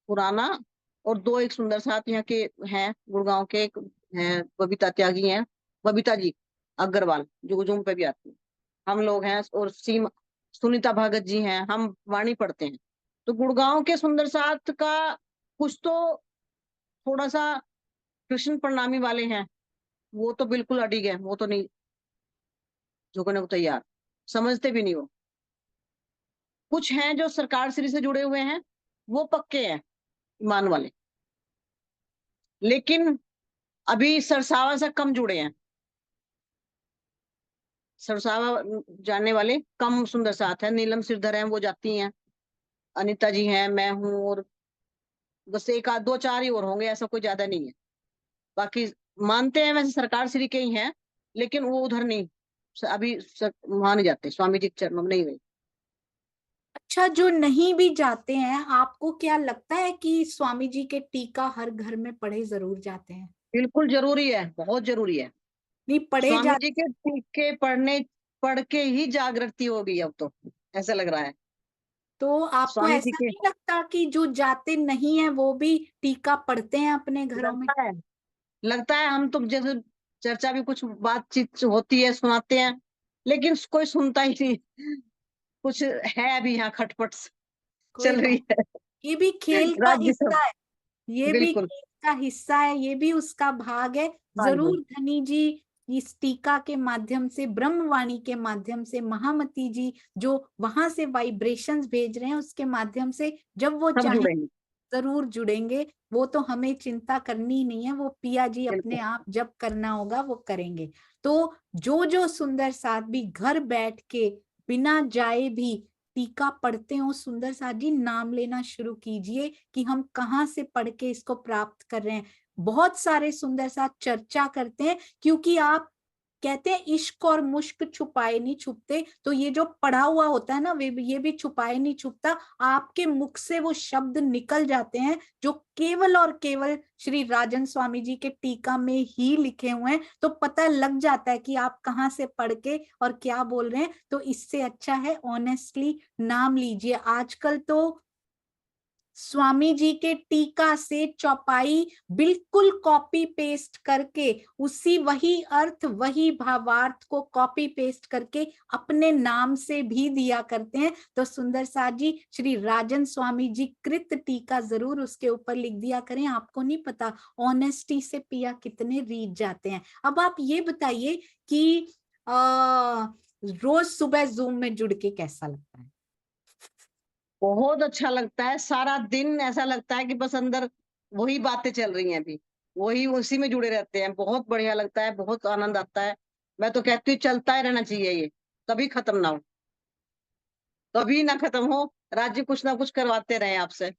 खुराना, और दो एक सुंदर साथ यहाँ के हैं गुड़गांव के, एक हैं बबीता त्यागी हैं, बबीता जी अग्रवाल जो जूम पे भी आती है, हम लोग हैं, और सीमा सुनीता भगत जी हैं, हम वाणी पढ़ते हैं। तो गुड़गांव के सुंदर साथ का कुछ तो थोड़ा सा कृष्ण प्रणामी वाले हैं, वो तो बिल्कुल अडिग है, वो तो नहीं झुकने को तैयार, समझते भी नहीं वो। कुछ हैं जो सरकार श्री से जुड़े हुए हैं, वो पक्के हैं ईमान वाले, लेकिन अभी सरसावा से कम जुड़े हैं। सरसावा जानने वाले कम सुंदर साथ है, नीलम सिरधर हैं, वो जाती हैं, अनिता जी हैं, मैं हूँ, और बस एक आध दो चार ही और होंगे, ऐसा कोई ज्यादा नहीं है। बाकी मानते हैं वैसे सरकार श्री के ही हैं, लेकिन वो उधर नहीं, अभी वहां नहीं जाते, स्वामी जी के चरणों में नहीं गए। अच्छा, जो नहीं भी जाते हैं, आपको क्या लगता है कि स्वामी जी के टीका हर घर में पढ़े जरूर जाते हैं? बिल्कुल जरूरी है, बहुत जरूरी है। नहीं पढ़े स्वामी जी जाते? के टीके पढ़ के ही जागृति होगी अब तो, ऐसा लग रहा है। तो आपको स्वामी जी ऐसा के नहीं लगता कि जो जाते नहीं है वो भी टीका पढ़ते हैं अपने घरों में? लगता है, लगता है हम तुम जैसे चर्चा भी कुछ बातचीत होती है, सुनाते हैं, लेकिन कोई सुनता ही नहीं। कुछ है अभी यहाँ खटपट कोई चल बात, रही है। ये भी खेल का राज्य सब हिस्सा है। ये भी बिल्कुल। खेल का हिस्सा है, ये भी उसका भाग है। हाँ जी। जरूर धनी जी इस टीका के माध्यम से, ब्रह्मवाणी के माध्यम से, महामती जी जो वहां से वाइब्रेशंस भेज रहे हैं उसके माध्यम से जब वो सब चाहे जुड़ेंगे। जरूर जुड़ेंगे। वो तो हमें चिंता करनी ही नहीं है, वो पिया जी बिल्कुल। अपने आप जब करना होगा वो करेंगे। तो जो जो सुंदर साथ भी घर बैठ के बिना जाए भी टीका पढ़ते हो, सुंदर साथ जी नाम लेना शुरू कीजिए कि हम कहाँ से पढ़ के इसको प्राप्त कर रहे हैं। बहुत सारे सुंदर साथ चर्चा करते हैं, क्योंकि आप कहते हैं इश्क और मुश्क छुपाए नहीं छुपते, तो ये जो पढ़ा हुआ होता है ना, वे ये भी छुपाए नहीं छुपता। आपके मुख से वो शब्द निकल जाते हैं जो केवल और केवल श्री राजन स्वामी जी के टीका में ही लिखे हुए हैं, तो पता लग जाता है कि आप कहाँ से पढ़ के और क्या बोल रहे हैं। तो इससे अच्छा है ऑनेस्टली नाम लीजिए। आजकल तो स्वामी जी के टीका से चौपाई बिल्कुल कॉपी पेस्ट करके, उसी वही अर्थ वही भावार्थ को कॉपी पेस्ट करके अपने नाम से भी दिया करते हैं। तो सुंदर साथ जी श्री राजन स्वामी जी कृत टीका जरूर उसके ऊपर लिख दिया करें। आपको नहीं पता ऑनेस्टी से पिया कितने रीझ जाते हैं। अब आप ये बताइए कि रोज सुबह जूम में जुड़ के कैसा लगता है? बहुत अच्छा लगता है, सारा दिन ऐसा लगता है कि बस अंदर वही बातें चल रही हैं अभी, वही उसी में जुड़े रहते हैं, बहुत बढ़िया लगता है, बहुत आनंद आता है। मैं तो कहती हूँ चलता ही रहना चाहिए ये, कभी खत्म ना हो, कभी ना खत्म हो। राज्य कुछ ना कुछ करवाते रहे आपसे,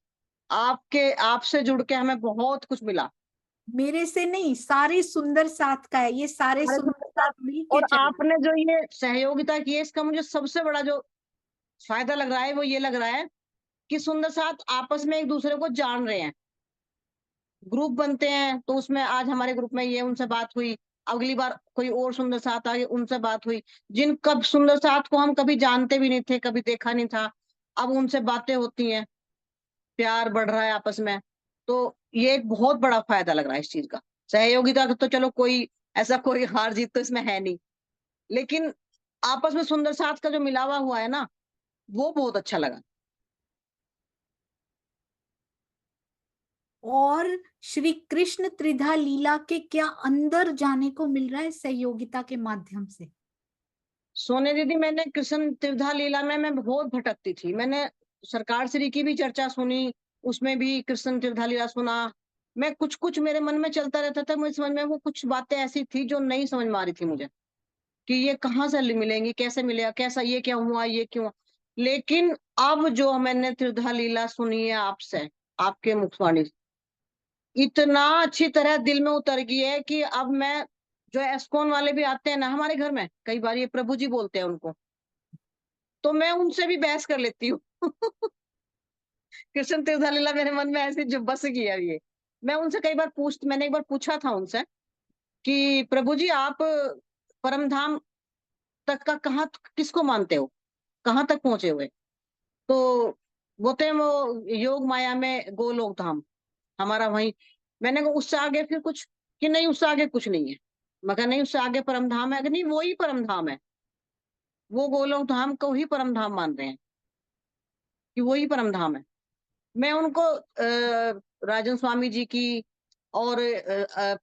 आपके आपसे जुड़ के हमें बहुत कुछ मिला। मेरे से नहीं, सारे सुंदर साथ का है ये, सारे हमारे सुंदर सबके साथ साथ, मिल के और चल रहे हैं। आपने जो ये सहयोगिता की है, इसका मुझे सबसे बड़ा जो फायदा लग रहा है वो ये लग रहा है कि सुंदर साथ आपस में एक दूसरे को जान रहे हैं। ग्रुप बनते हैं तो उसमें आज हमारे ग्रुप में ये उनसे बात हुई, अगली बार कोई और सुंदर साथ आ गए, उनसे बात हुई, जिन कब सुंदर साथ को हम कभी जानते भी नहीं थे, कभी देखा नहीं था, अब उनसे बातें होती हैं, प्यार बढ़ रहा है आपस में। तो ये एक बहुत बड़ा फायदा लग रहा है इस चीज का। सहयोगिता का तो चलो कोई ऐसा कोई हार जीत तो इसमें है नहीं, लेकिन आपस में सुंदर साथ का जो मिलावा हुआ है ना, वो बहुत अच्छा लगा। और श्री कृष्ण त्रिधा लीला के क्या अंदर जाने को मिल रहा है सहयोगिता के माध्यम से? सोने दीदी, मैंने कृष्ण त्रिधा लीला में मैं बहुत भटकती थी, मैंने सरकार श्री की भी चर्चा सुनी, उसमें भी कृष्ण त्रिधा लीला सुना। मैं कुछ कुछ मेरे मन में चलता रहता था, मुझे समझ में वो कुछ बातें ऐसी थी जो नहीं समझ में आ रही थी मुझे, कि ये कहाँ से मिलेंगी, कैसे मिलेगा, कैसा, ये क्या हुआ, ये क्यों। लेकिन अब जो मैंने त्रिधा लीला सुनी है आपसे, आपके मुखवाणी से, इतना अच्छी तरह दिल में उतर गई है कि अब मैं, जो एस्कॉन वाले भी आते हैं ना हमारे घर में, कई बार ये प्रभु जी बोलते हैं उनको, तो मैं उनसे भी बहस कर लेती हूँ। कृष्ण तीर्थ लीला मेरे मन में ऐसी जो बस गई है ये। मैं उनसे कई बार मैंने एक बार पूछा था उनसे कि प्रभु जी आप परम धाम तक का कहाँ, किसको मानते हो, कहाँ तक पहुंचे हुए? तो बोलते हैं वो योग माया में गोलोक धाम हमारा वही। मैंने कहा उससे आगे फिर कुछ? कि नहीं उससे आगे कुछ नहीं है। मैं कहा नहीं, उससे आगे परम धाम है? कि नहीं वो ही परम धाम है, वो गोलोक धाम को ही परम धाम मान रहे हैं, कि वो ही परम धाम है। मैं उनको राजन स्वामी जी की और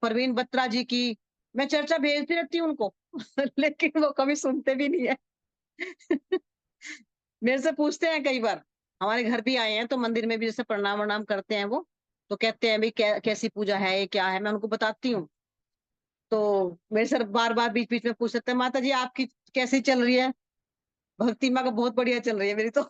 परवीन बत्रा जी की मैं चर्चा भेजती रहती हूँ उनको लेकिन वो कभी सुनते भी नहीं है। मेरे से पूछते हैं कई बार, हमारे घर भी आए हैं तो मंदिर में भी जैसे प्रणाम वणाम करते हैं वो, तो कहते हैं भाई कैसी पूजा है, ये क्या है, मैं उनको बताती हूँ। तो मेरे सर बार बार बीच बीच में पूछ सकते हैं, माता जी आपकी कैसी चल रही है? भक्ति माँ का बहुत बढ़िया चल रही है मेरी तो।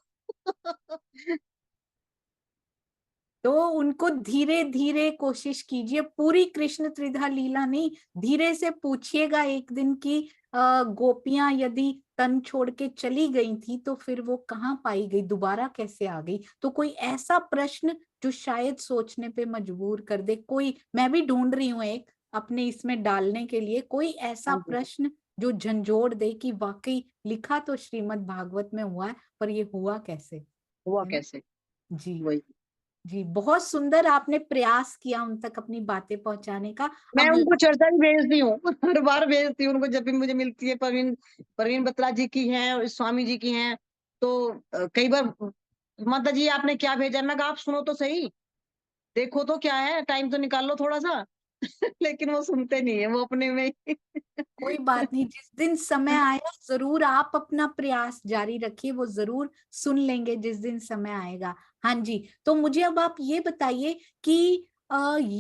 तो उनको धीरे धीरे कोशिश कीजिए, पूरी कृष्ण त्रिधा लीला नहीं, धीरे से पूछिएगा एक दिन की गोपियां यदि तन छोड़ के चली गई थी तो फिर वो कहाँ पाई गई, दोबारा कैसे आ गई। तो कोई ऐसा प्रश्न जो शायद सोचने पे मजबूर कर दे, कोई, मैं भी ढूंढ रही हूँ एक अपने इसमें डालने के लिए कोई ऐसा हाँ जी, प्रश्न जो झंझोड़ दे कि वाकई लिखा तो श्रीमद् भागवत में हुआ है पर ये हुआ कैसे, हुआ है ना। कैसे? जी वही। जी, बहुत सुंदर आपने प्रयास किया उन तक अपनी बातें पहुंचाने का। मैं अब उनको चर्चा भी भेजती हूँ हर बार भेजती हूँ उनको, जब भी मुझे मिलती है। परवीन परवीन बत्रा जी की हैं और स्वामी जी की हैं, तो कई बार, माता जी आपने क्या भेजा? मैं कहा आप सुनो तो सही, देखो तो क्या है, टाइम तो निकाल लो थोड़ा सा। लेकिन वो सुनते नहीं है, वो अपने में ही। कोई बात नहीं, जिस दिन समय आएगा जरूर आप अपना प्रयास जारी रखिए, वो जरूर सुन लेंगे जिस दिन समय आएगा। हाँ जी, तो मुझे अब आप ये बताइए कि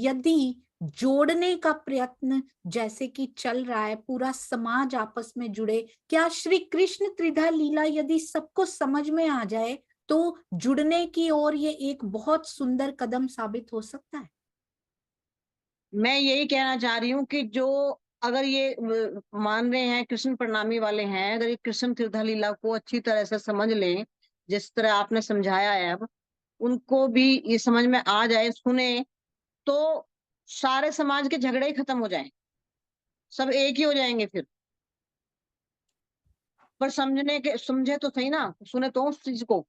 यदि जोड़ने का प्रयत्न जैसे कि चल रहा है, पूरा समाज आपस में जुड़े, क्या श्री कृष्ण त्रिधा लीला यदि सबको समझ में आ जाए तो जुड़ने की ओर ये एक बहुत सुंदर कदम साबित हो सकता है। मैं यही कहना चाह रही हूँ कि जो, अगर ये मान रहे हैं, कृष्ण प्रणामी वाले हैं, अगर ये कृष्ण तीर्थ लीला को अच्छी तरह से समझ लें, जिस तरह आपने समझाया है, अब उनको भी ये समझ में आ जाए, सुने, तो सारे समाज के झगड़े ही खत्म हो जाएं, सब एक ही हो जाएंगे फिर। पर समझे तो सही ना, सुने तो उस चीज को।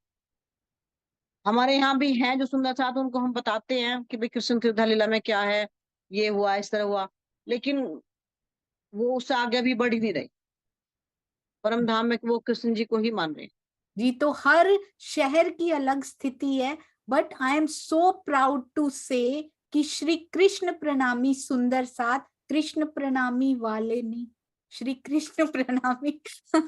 हमारे यहाँ भी हैं जो सुनना चाहते हैं, उनको हम बताते हैं कि भाई कृष्ण तीर्थ लीला में क्या है, ये हुआ, इस तरह हुआ, लेकिन वो उससे आगे भी बढ़ ही नहीं रहे। परम धाम में वो कृष्ण जी को ही मान रहे हैं। जी, तो हर शहर की अलग स्थिति है, but I am so proud to say कि श्री कृष्ण प्रणामी सुंदर साथ, कृष्ण प्रणामी वाले नहीं, श्री कृष्ण प्रणामी तो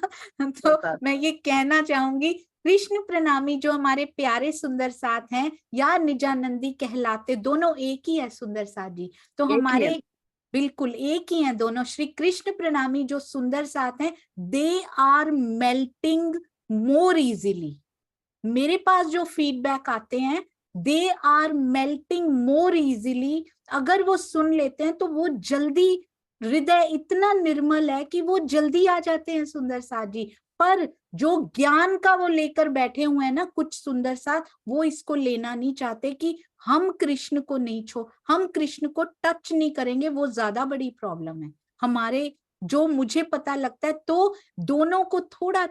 प्रसाद मैं ये कहना चाहूंगी, कृष्ण प्रणामी जो हमारे प्यारे सुंदर साथ हैं या निजानंदी कहलाते, दोनों एक ही है सुंदर साथ जी। तो एक ही है। हमारे बिल्कुल एक ही हैं दोनों, श्री कृष्ण प्रणामी जो सुंदर साथ हैं, they are melting more easily. मेरे पास जो फीडबैक आते हैं, they are melting more easily. अगर वो सुन लेते हैं तो वो जल्दी, हृदय इतना निर्मल है कि वो जल्दी आ जाते हैं सुंदर साथ जी। पर जो ज्ञान का वो लेकर बैठे हुए हैं ना कुछ सुंदर साथ, वो इसको लेना नहीं चाहते कि हम कृष्ण को नहीं हम कृष्ण को टच नहीं करेंगे, वो ज्यादा बड़ी प्रॉब्लम है हमारे। जो मुझे पता लगता है तो दोनों को थोड़ा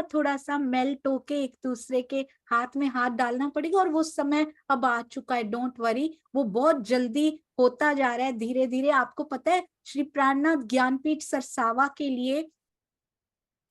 थोड़ा सा मेल्ट होके एक दूसरे के हाथ में हाथ डालना पड़ेगा, और वो समय अब आ चुका है, डोंट वरी, वो बहुत जल्दी होता जा रहा है धीरे धीरे। आपको पता है श्री प्राणनाथ ज्ञानपीठ सरसावा के लिए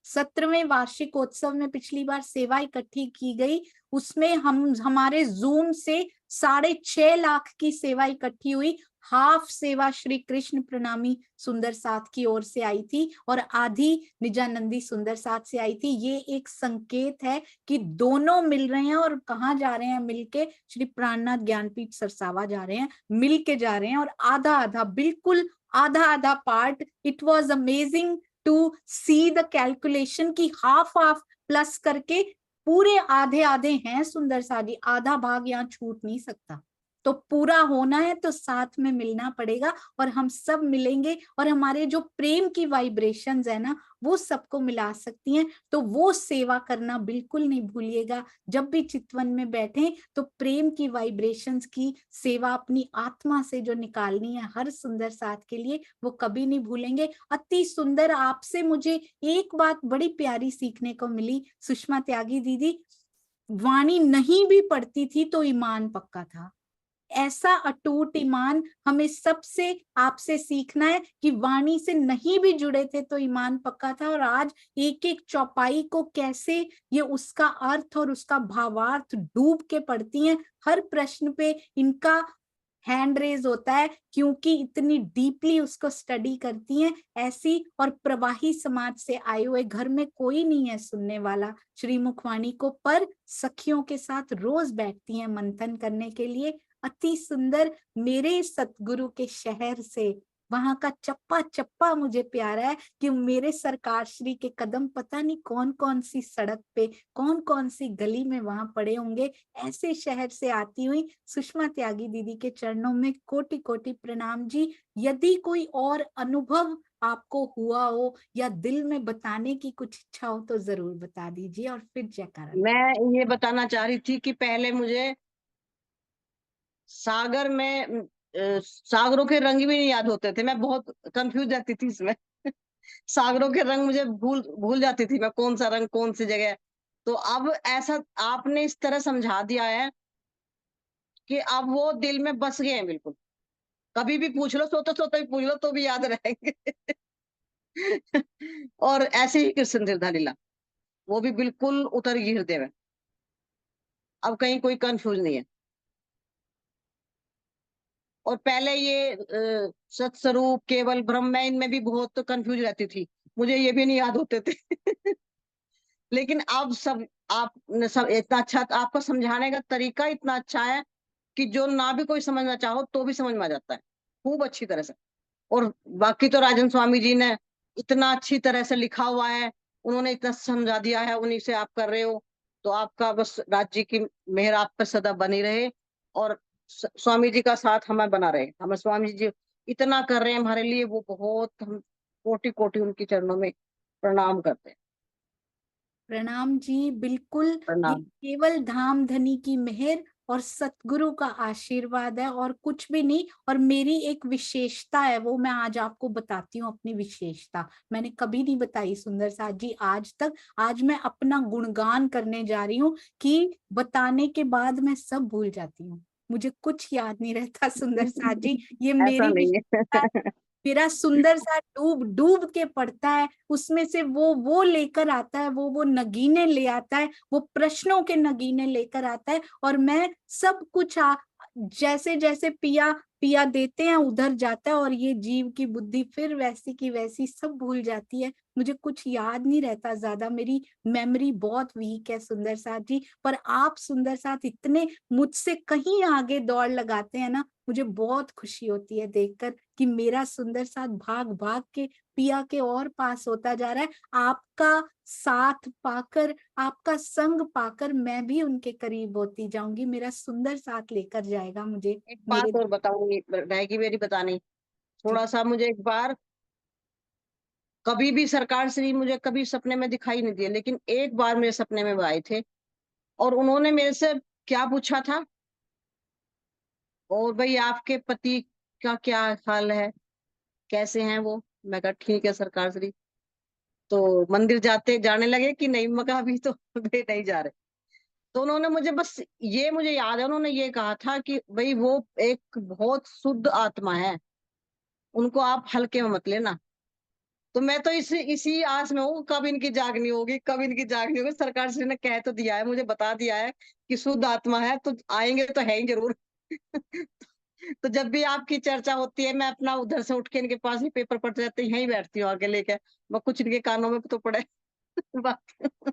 17वें वार्षिकोत्सव में पिछली बार सेवा इकट्ठी की गई, उसमें हम हमारे जूम से 6.5 लाख की सेवा इकट्ठी हुई। हाफ सेवा श्री कृष्ण प्रणामी सुंदर साथ की ओर से आई थी और आधी निजानंदी सुंदर साथ से आई थी। ये एक संकेत है कि दोनों मिल रहे हैं, और कहाँ जा रहे हैं मिलके, श्री प्राणनाथ ज्ञानपीठ सरसावा जा रहे हैं, मिलके जा रहे हैं, और आधा आधा, बिल्कुल आधा आधा part. It was amazing to see the calculation की हाफ हाफ प्लस करके पूरे आधे आधे हैं सुंदर साजी, आधा भाग यहाँ छूट नहीं सकता। तो पूरा होना है तो साथ में मिलना पड़ेगा, और हम सब मिलेंगे, और हमारे जो प्रेम की वाइब्रेशंस है ना वो सबको मिला सकती हैं। तो वो सेवा करना बिल्कुल नहीं भूलिएगा, जब भी चितवन में बैठे तो प्रेम की वाइब्रेशंस की सेवा अपनी आत्मा से जो निकालनी है हर सुंदर साथ के लिए, वो कभी नहीं भूलेंगे। अति सुंदर, आपसे मुझे एक बात बड़ी प्यारी सीखने को मिली सुषमा त्यागी दीदी, वाणी नहीं भी पढ़ती थी तो ईमान पक्का था। ऐसा अटूट ईमान हमें सबसे आपसे सीखना है कि वाणी से नहीं भी जुड़े थे तो ईमान पक्का था, और आज एक एक चौपाई को कैसे ये उसका अर्थ और उसका भावार्थ डूब के पढ़ती हैं, हर प्रश्न पे इनका हैंड रेज होता है, क्योंकि इतनी डीपली उसको स्टडी करती हैं। ऐसी और प्रवाही समाज से आए हुए, घर में कोई नहीं है सुनने वाला श्री मुखवाणी को, पर सखियों के साथ रोज बैठती हैं मंथन करने के लिए। अति सुंदर, मेरे सतगुरु के शहर से, वहां का चप्पा चप्पा मुझे प्यारा है कि मेरे सरकार श्री के कदम पता नहीं कौन कौन सी सड़क पे, कौन कौन सी गली में वहां पड़े होंगे। ऐसे शहर से आती हुई सुषमा त्यागी दीदी के चरणों में कोटि कोटि प्रणाम जी। यदि कोई और अनुभव आपको हुआ हो या दिल में बताने की कुछ इच्छा हो तो जरूर बता दीजिए, और फिर जयकारा। मैं ये बताना चाह रही थी कि पहले मुझे सागर में सागरों के रंग भी नहीं याद होते थे, मैं बहुत कंफ्यूज रहती थी इसमें। सागरों के रंग मुझे भूल भूल जाती थी मैं, कौन सा रंग कौन सी जगह। तो अब ऐसा आपने इस तरह समझा दिया है कि अब वो दिल में बस गए हैं बिल्कुल। कभी भी पूछ लो, सोते सोते भी पूछ लो तो भी याद रहेंगे। और ऐसे ही कृष्ण धीरधा लीला, वो भी बिल्कुल उतर गई हृदय में। अब कहीं कोई कंफ्यूज नहीं है। और पहले ये सत्स्वरूप केवल ब्रह्म, मैं इनमें भी बहुत कंफ्यूज रहती थी, मुझे ये भी नहीं याद होते थे। लेकिन अब सब आप सब इतना अच्छा, आपका समझाने का तरीका इतना अच्छा है कि जो ना भी कोई समझना चाहो तो भी समझ में आ जाता है खूब अच्छी तरह से। और बाकी तो राजन स्वामी जी ने इतना अच्छी तरह से लिखा हुआ है, उन्होंने इतना समझा दिया है, उन्हीं से आप कर रहे हो। तो आपका बस राज जी की मेहर आप पर सदा बनी रहे, और स्वामी जी का साथ हमें बना रहे। हमें स्वामी जी इतना कर रहे हैं हमारे लिए, वो बहुत, हम कोटि कोटि उनके चरणों में प्रणाम करते हैं। प्रणाम जी, बिल्कुल। ये प्रणाम। केवल धाम धनी की मेहर और सतगुरु का आशीर्वाद है, और कुछ भी नहीं। और मेरी एक विशेषता है, वो मैं आज आपको बताती हूँ। अपनी विशेषता मैंने कभी नहीं बताई सुंदर साथ जी आज तक। आज मैं अपना गुणगान करने जा रही हूँ कि बताने के बाद मैं सब भूल जाती हूँ, मुझे कुछ याद नहीं रहता सुंदर साथ जी। ये ऐसा मेरी नहीं विशेषता है। है। मेरा सुंदर सा डूब डूब के पड़ता है, उसमें से वो लेकर आता है, वो नगीने ले आता है, वो प्रश्नों के नगीने लेकर आता है, और मैं सब कुछ जैसे जैसे पिया पिया देते हैं उधर जाता है, और ये जीव की बुद्धि फिर वैसी की वैसी सब भूल जाती है। मुझे कुछ याद नहीं रहता ज्यादा, मेरी मेमोरी बहुत वीक है सुंदर साथ जी। पर आप सुंदर साथ इतने मुझसे कहीं आगे दौड़ लगाते हैं ना, मुझे बहुत खुशी होती है देखकर कि मेरा सुंदर साथ भाग भाग के पिया के और पास होता जा रहा है। आपका साथ पाकर, आपका संग पाकर मैं भी उनके करीब होती जाऊंगी। मेरा सुंदर साथ लेकर जाएगा मुझे एक मेरे। बात और बताऊंगी, रहेगी मेरी बतानी। जी थोड़ा सा मुझे एक बार, कभी भी सरकार श्री मुझे कभी सपने में दिखाई नहीं दिए, लेकिन एक बार मेरे सपने में वो आए थे, और उन्होंने मेरे से क्या पूछा था, और भाई आपके पति का क्या हाल है, कैसे हैं वो। मैं कहा ठीक है सरकार श्री। तो मंदिर जाने लगे कि नहीं, मैं कहा अभी तो वे नहीं जा रहे। तो उन्होंने मुझे बस, ये मुझे याद है, उन्होंने ये कहा था कि भाई वो एक बहुत शुद्ध आत्मा है, उनको आप हल्के में मत लेना। तो मैं तो इसी आस में हूँ, कब इनकी जागनी होगी, कब इनकी जागनी होगी। सरकार श्री ने कह तो दिया है, मुझे बता दिया है कि शुद्ध आत्मा है, तो आएंगे तो है ही जरूर। तो जब भी आपकी चर्चा होती है, मैं अपना उधर से उठ के इनके पास ही पेपर पढ़ते रहते, यहीं बैठती हूँ आगे लेके, मैं कुछ इनके कानों में तो पड़े। बात।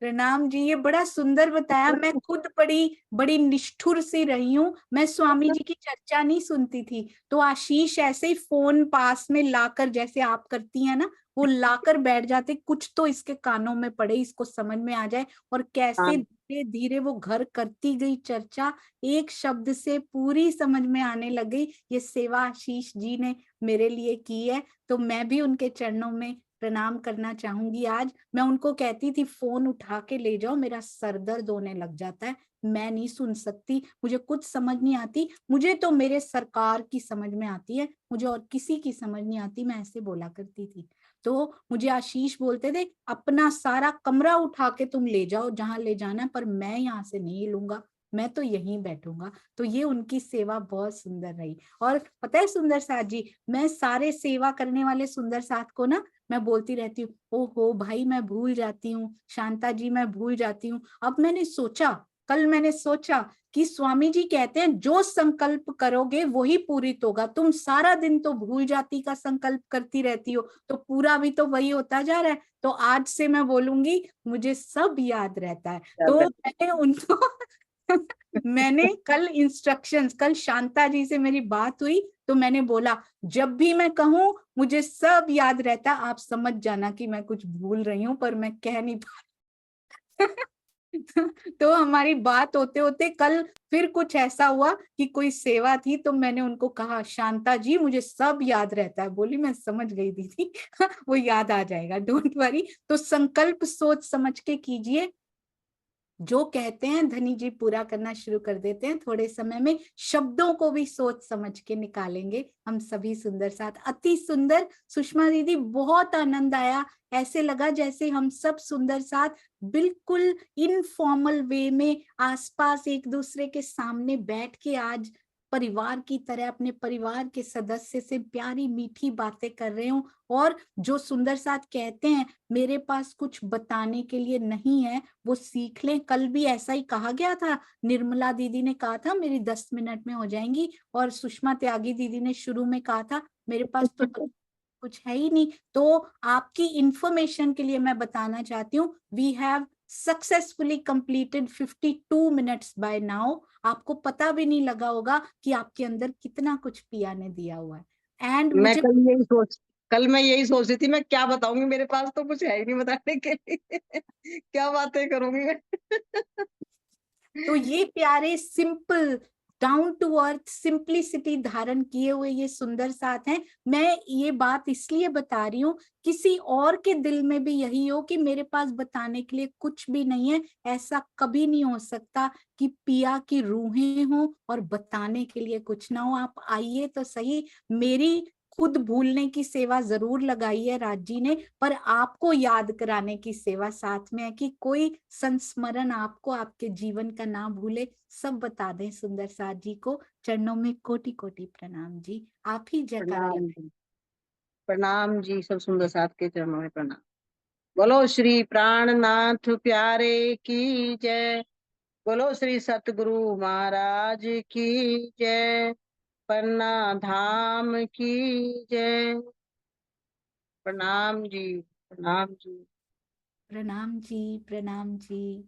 प्रणाम जी, ये बड़ा सुंदर बताया। मैं खुद बड़ी बड़ी निष्ठुर सी रही हूँ। मैं स्वामी जी की चर्चा नहीं सुनती थी, तो आशीष ऐसे ही फोन पास में लाकर, जैसे आप करती हैं ना, वो लाकर बैठ जाते, कुछ तो इसके कानों में पड़े, इसको समझ में आ जाए। और कैसे हाँ, धीरे धीरे वो घर करती गई चर्चा, एक शब्द से पूरी समझ में आने लग गई। ये सेवा आशीष जी ने मेरे लिए की है, तो मैं भी उनके चरणों में प्रणाम करना चाहूंगी आज। मैं उनको कहती थी फोन उठा के ले जाओ, मेरा सर दर्द होने लग जाता है, मैं नहीं सुन सकती, मुझे कुछ समझ नहीं आती, मुझे तो मेरे सरकार की समझ में आती है, मुझे और किसी की समझ नहीं आती, मैं ऐसे बोला करती थी। तो मुझे आशीष बोलते थे अपना सारा कमरा उठा के तुम ले जाओ जहां ले जाना है, पर मैं यहाँ से नहीं लूंगा, मैं तो यहीं बैठूंगा। तो ये उनकी सेवा बहुत सुंदर रही। और पता है सुंदर साथ जी, मैं सारे सेवा करने वाले सुंदर साथ को ना, मैं बोलती रहती हूँ ओहो भाई मैं भूल जाती हूँ, शांता जी मैं भूल जाती हूँ। अब मैंने सोचा, कल मैंने सोचा कि स्वामी जी कहते हैं जो संकल्प करोगे वही पूरित होगा। तुम सारा दिन तो भूल जाती का संकल्प करती रहती हो, तो पूरा भी तो वही होता जा रहा है। तो आज से मैं बोलूंगी मुझे सब याद रहता है। तो मैंने उनको मैंने कल इंस्ट्रक्शंस, कल शांता जी से मेरी बात हुई तो मैंने बोला जब भी मैं कहूँ मुझे सब याद रहता, आप समझ जाना कि मैं कुछ भूल रही हूँ पर मैं कह नहीं पा तो हमारी बात होते होते कल फिर कुछ ऐसा हुआ कि कोई सेवा थी, तो मैंने उनको कहा शांता जी मुझे सब याद रहता है। बोली मैं समझ गई दीदी वो याद आ जाएगा, डोंट वरी। तो संकल्प सोच समझ के कीजिए, जो कहते हैं धनी जी पूरा करना शुरू कर देते हैं। थोड़े समय में शब्दों को भी सोच समझ के निकालेंगे हम सभी सुंदर साथ। अति सुंदर सुषमा दीदी, बहुत आनंद आया। ऐसे लगा जैसे हम सब सुंदर साथ बिल्कुल इनफॉर्मल वे में आसपास एक दूसरे के सामने बैठ के आज परिवार की तरह अपने परिवार के सदस्य से प्यारी मीठी बातें कर रहे हूँ। और जो सुंदर साथ कहते हैं मेरे पास कुछ बताने के लिए नहीं है, वो सीख लें। कल भी ऐसा ही कहा गया था, निर्मला दीदी ने कहा था मेरी 10 मिनट में हो जाएंगी, और सुषमा त्यागी दीदी ने शुरू में कहा था मेरे पास तो कुछ है ही नहीं। तो आपकी इंफॉर्मेशन के लिए मैं बताना चाहती हूँ we have successfully completed 52 minutes by now. आपको पता भी नहीं लगा होगा कि आपके अंदर कितना कुछ पिया ने दिया हुआ है। एंड मैं मुझे कल मैं यही सोच रही थी, मैं क्या बताऊंगी, मेरे पास तो कुछ है ही नहीं बताने के लिए क्या बातें करूंगी मैं तो ये प्यारे simple down to earth simplicity धारण किए हुए ये सुंदर साथ हैं। मैं ये बात इसलिए बता रही हूँ किसी और के दिल में भी यही हो कि मेरे पास बताने के लिए कुछ भी नहीं है, ऐसा कभी नहीं हो सकता कि पिया की रूहें हों और बताने के लिए कुछ ना हो। आप आइए तो सही। मेरी खुद भूलने की सेवा जरूर लगाई है राज जी ने, पर आपको याद कराने की सेवा साथ में है कि कोई संस्मरण आपको आपके जीवन का ना भूले। सब बता दें सुंदर साथ जी को। चरणों में कोटि कोटि प्रणाम जी। आप ही जयकारा प्रणाम लगाए। जी, प्रणाम जी, सब सुंदर साथ के चरणों में प्रणाम। बोलो श्री प्राणनाथ प्यारे की जय। बोलो श्री सतगुरु महाराज की जय। पन्ना धाम की जय। प्रणाम जी, प्रणाम जी। प्रणाम जी, प्रणाम जी।